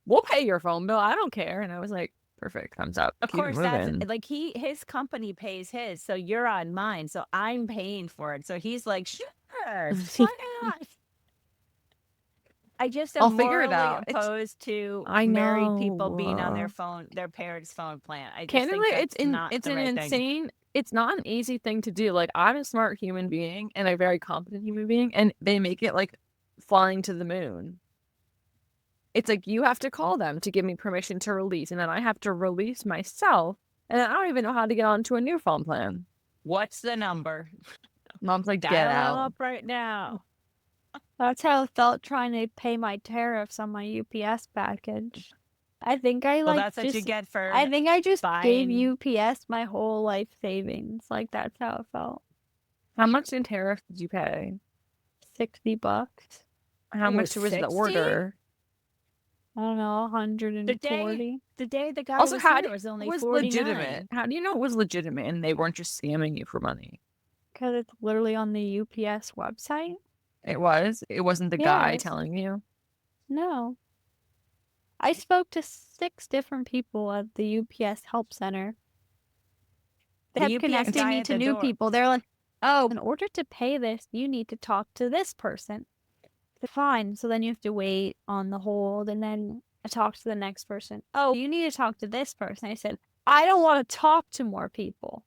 [SPEAKER 2] "We'll pay your phone bill. I don't care." And I was like, "Perfect. Thumbs up.
[SPEAKER 1] Of
[SPEAKER 2] Keep it
[SPEAKER 1] course, that's
[SPEAKER 2] moving."
[SPEAKER 1] like his company pays his, so you're on mine, so I'm paying for it. So he's like, sure, why not? I just am
[SPEAKER 2] I'll figure it
[SPEAKER 1] morally
[SPEAKER 2] out.
[SPEAKER 1] opposed to
[SPEAKER 2] I
[SPEAKER 1] married people being on
[SPEAKER 2] know.
[SPEAKER 1] their parents' phone plan. I just
[SPEAKER 2] Candidly,
[SPEAKER 1] think that's not
[SPEAKER 2] it's
[SPEAKER 1] the
[SPEAKER 2] an
[SPEAKER 1] right thing.
[SPEAKER 2] insane. It's not an easy thing to do. Like I'm a smart human being and a very competent human being, and they make it like flying to the moon. It's like you have to call them to give me permission to release, and then I have to release myself, and then I don't even know how to get onto a new phone plan.
[SPEAKER 1] What's the number?
[SPEAKER 2] Mom's like, "Get
[SPEAKER 1] Dial it
[SPEAKER 2] out."
[SPEAKER 1] up right now.
[SPEAKER 3] That's how it felt trying to pay my tariffs on my UPS package. I think I
[SPEAKER 1] Well,
[SPEAKER 3] like
[SPEAKER 1] that's what you
[SPEAKER 3] just
[SPEAKER 1] get for
[SPEAKER 3] I think I just gave
[SPEAKER 1] buying-
[SPEAKER 3] UPS my whole life savings. Like that's how it felt.
[SPEAKER 2] How much in tariff did you pay?
[SPEAKER 3] $60.
[SPEAKER 2] How
[SPEAKER 1] Oh,
[SPEAKER 2] much was the
[SPEAKER 1] 60?
[SPEAKER 2] order?
[SPEAKER 3] I don't know,
[SPEAKER 1] the day
[SPEAKER 3] 140.
[SPEAKER 1] the day the guy
[SPEAKER 2] Also,
[SPEAKER 1] was
[SPEAKER 2] how
[SPEAKER 1] here
[SPEAKER 2] do
[SPEAKER 1] was only
[SPEAKER 2] was
[SPEAKER 1] 49.
[SPEAKER 2] legitimate? How do you know it was legitimate and they weren't just scamming you for money?
[SPEAKER 3] Because it's literally on the UPS website.
[SPEAKER 2] It was. It wasn't the guy
[SPEAKER 3] Yes.
[SPEAKER 2] telling you.
[SPEAKER 3] No. I spoke to 6 different people at the UPS help center. They
[SPEAKER 1] The
[SPEAKER 3] kept
[SPEAKER 1] UPS
[SPEAKER 3] connecting
[SPEAKER 1] guy
[SPEAKER 3] me
[SPEAKER 1] at
[SPEAKER 3] to
[SPEAKER 1] the
[SPEAKER 3] new
[SPEAKER 1] door.
[SPEAKER 3] people. They're like, oh, in order to pay this, you need to talk to this person. Fine. So then you have to wait on the hold and then I talk to the next person. Oh, you need to talk to this person. I said, I don't want to talk to more people.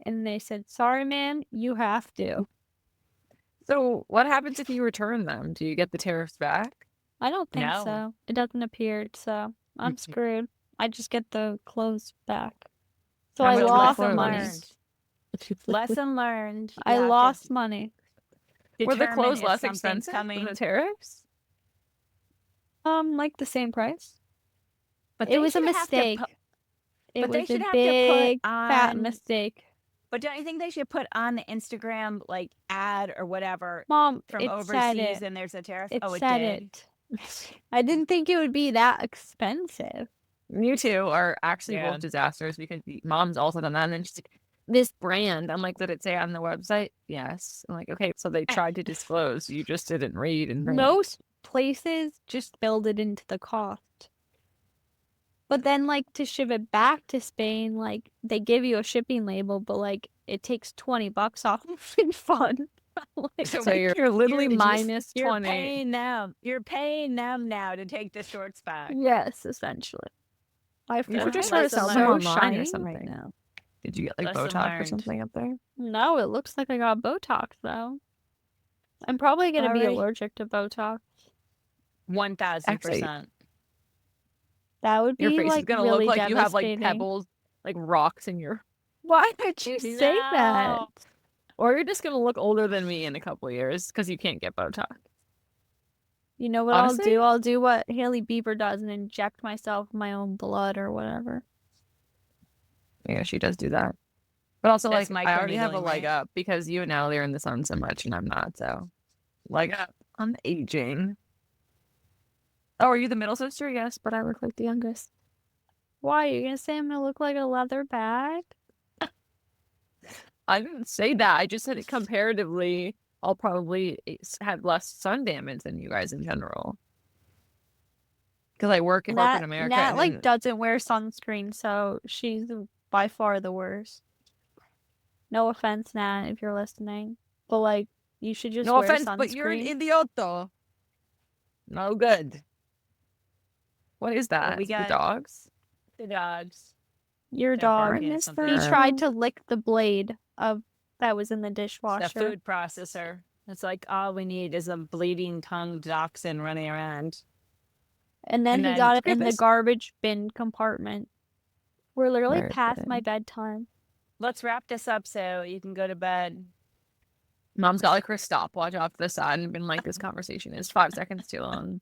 [SPEAKER 3] And they said, sorry, man, you have to.
[SPEAKER 2] So what happens if you return them? Do you get the tariffs back?
[SPEAKER 3] I don't think
[SPEAKER 1] No.
[SPEAKER 3] so. It doesn't appear, so I'm screwed. I just get the clothes back. So
[SPEAKER 2] How
[SPEAKER 3] I
[SPEAKER 2] much were the
[SPEAKER 3] lost
[SPEAKER 2] clothes?
[SPEAKER 3] money.
[SPEAKER 1] Lesson learned. You
[SPEAKER 3] I
[SPEAKER 1] have to
[SPEAKER 3] lost money.
[SPEAKER 2] Were the
[SPEAKER 1] determine
[SPEAKER 2] clothes
[SPEAKER 1] if
[SPEAKER 2] less
[SPEAKER 1] something's
[SPEAKER 2] expensive
[SPEAKER 1] coming.
[SPEAKER 2] than the tariffs?
[SPEAKER 3] Like the same price.
[SPEAKER 1] But
[SPEAKER 3] It
[SPEAKER 1] they
[SPEAKER 3] was a
[SPEAKER 1] should have to
[SPEAKER 3] mistake.
[SPEAKER 1] pu-
[SPEAKER 3] It
[SPEAKER 1] but they
[SPEAKER 3] was
[SPEAKER 1] should
[SPEAKER 3] a
[SPEAKER 1] have to put
[SPEAKER 3] big fat
[SPEAKER 1] on-
[SPEAKER 3] mistake.
[SPEAKER 1] But don't you think they should put on the Instagram like ad or whatever
[SPEAKER 3] Mom,
[SPEAKER 1] from
[SPEAKER 3] it said
[SPEAKER 1] overseas
[SPEAKER 3] it.
[SPEAKER 1] and there's a tariff?
[SPEAKER 3] It
[SPEAKER 1] Oh, it
[SPEAKER 3] said
[SPEAKER 1] did.
[SPEAKER 3] it. I didn't think it would be that expensive.
[SPEAKER 2] You two are actually
[SPEAKER 1] Yeah.
[SPEAKER 2] both disasters because mom's also done that. And then she's like, this brand. I'm like, did it say on the website? Yes. I'm like, okay, so they tried to disclose. You just didn't read and read.
[SPEAKER 3] Most places just build it into the cost. But then, like, to ship it back to Spain, like, they give you a shipping label, but, like, it takes $20 off refund. Like,
[SPEAKER 2] So you're literally minus
[SPEAKER 1] You're
[SPEAKER 2] 20.
[SPEAKER 1] paying them. You're paying them now to take the shorts back.
[SPEAKER 3] yes, essentially. I
[SPEAKER 2] You should just
[SPEAKER 3] forgot.
[SPEAKER 2] try to
[SPEAKER 3] It's
[SPEAKER 2] sell
[SPEAKER 3] so
[SPEAKER 2] them online or
[SPEAKER 3] shiny right
[SPEAKER 2] something.
[SPEAKER 3] now.
[SPEAKER 2] Did you get like
[SPEAKER 1] Lesson
[SPEAKER 2] Botox or
[SPEAKER 1] learned.
[SPEAKER 2] something up there?
[SPEAKER 3] No, it looks like I got Botox, though. I'm probably going to be
[SPEAKER 1] Alright.
[SPEAKER 3] allergic to Botox.
[SPEAKER 1] 1,000%.
[SPEAKER 3] That would be,
[SPEAKER 2] Your face
[SPEAKER 3] like,
[SPEAKER 2] is gonna
[SPEAKER 3] really
[SPEAKER 2] look like you have like
[SPEAKER 3] devastating.
[SPEAKER 2] pebbles, like rocks in your.
[SPEAKER 3] Why did you say that?
[SPEAKER 1] No.
[SPEAKER 2] Or you're just gonna look older than me in a couple of years because you can't get Botox.
[SPEAKER 3] You know what
[SPEAKER 2] Honestly?
[SPEAKER 3] I'll do? I'll do what Hailey Bieber does and inject myself with my own blood or whatever.
[SPEAKER 2] Yeah, she does do that. But also,
[SPEAKER 1] That's
[SPEAKER 2] like, I already have a
[SPEAKER 1] microneedling,
[SPEAKER 2] leg
[SPEAKER 1] right?
[SPEAKER 2] up because you and Allie are in the sun so much, and I'm not. So, leg up. I'm aging. Oh, are you the middle sister? Yes, but I look like the youngest.
[SPEAKER 3] Why? You're gonna say I'm gonna look like a leather bag?
[SPEAKER 2] I didn't say that. I just said it comparatively. I'll probably have less sun damage than you guys in general. Because I work in corporate America.
[SPEAKER 3] Nat
[SPEAKER 2] and
[SPEAKER 3] like
[SPEAKER 2] then-
[SPEAKER 3] doesn't wear sunscreen, so she's by far the worst. No offense, Nat, if you're listening, but like you should just
[SPEAKER 2] No
[SPEAKER 3] wear
[SPEAKER 2] offense,
[SPEAKER 3] sunscreen.
[SPEAKER 2] but you're an idioto. No good. What is that?
[SPEAKER 1] we
[SPEAKER 2] The
[SPEAKER 1] got-
[SPEAKER 2] dogs?
[SPEAKER 1] The dogs.
[SPEAKER 3] Your
[SPEAKER 1] They're
[SPEAKER 3] dog.
[SPEAKER 1] barking at
[SPEAKER 3] He
[SPEAKER 1] something.
[SPEAKER 3] tried to lick the blade of that was in the
[SPEAKER 1] The
[SPEAKER 3] dishwasher.
[SPEAKER 1] food processor. It's like all we need is a bleeding tongue dachshund running around.
[SPEAKER 3] And then
[SPEAKER 1] And
[SPEAKER 3] he
[SPEAKER 1] then
[SPEAKER 3] got it in the
[SPEAKER 2] Scribus.
[SPEAKER 3] garbage bin compartment. We're literally
[SPEAKER 2] Very
[SPEAKER 3] past my
[SPEAKER 2] good.
[SPEAKER 3] bedtime.
[SPEAKER 1] Let's wrap this up so you can go to bed.
[SPEAKER 2] Mom's got like her stopwatch off to the side and been like, this conversation is 5 seconds too long.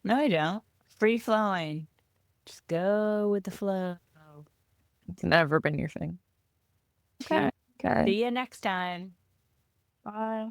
[SPEAKER 1] No, I don't. Free flowing. Just go with the flow.
[SPEAKER 2] It's never been your thing. Okay.
[SPEAKER 1] See you next time.
[SPEAKER 3] Bye.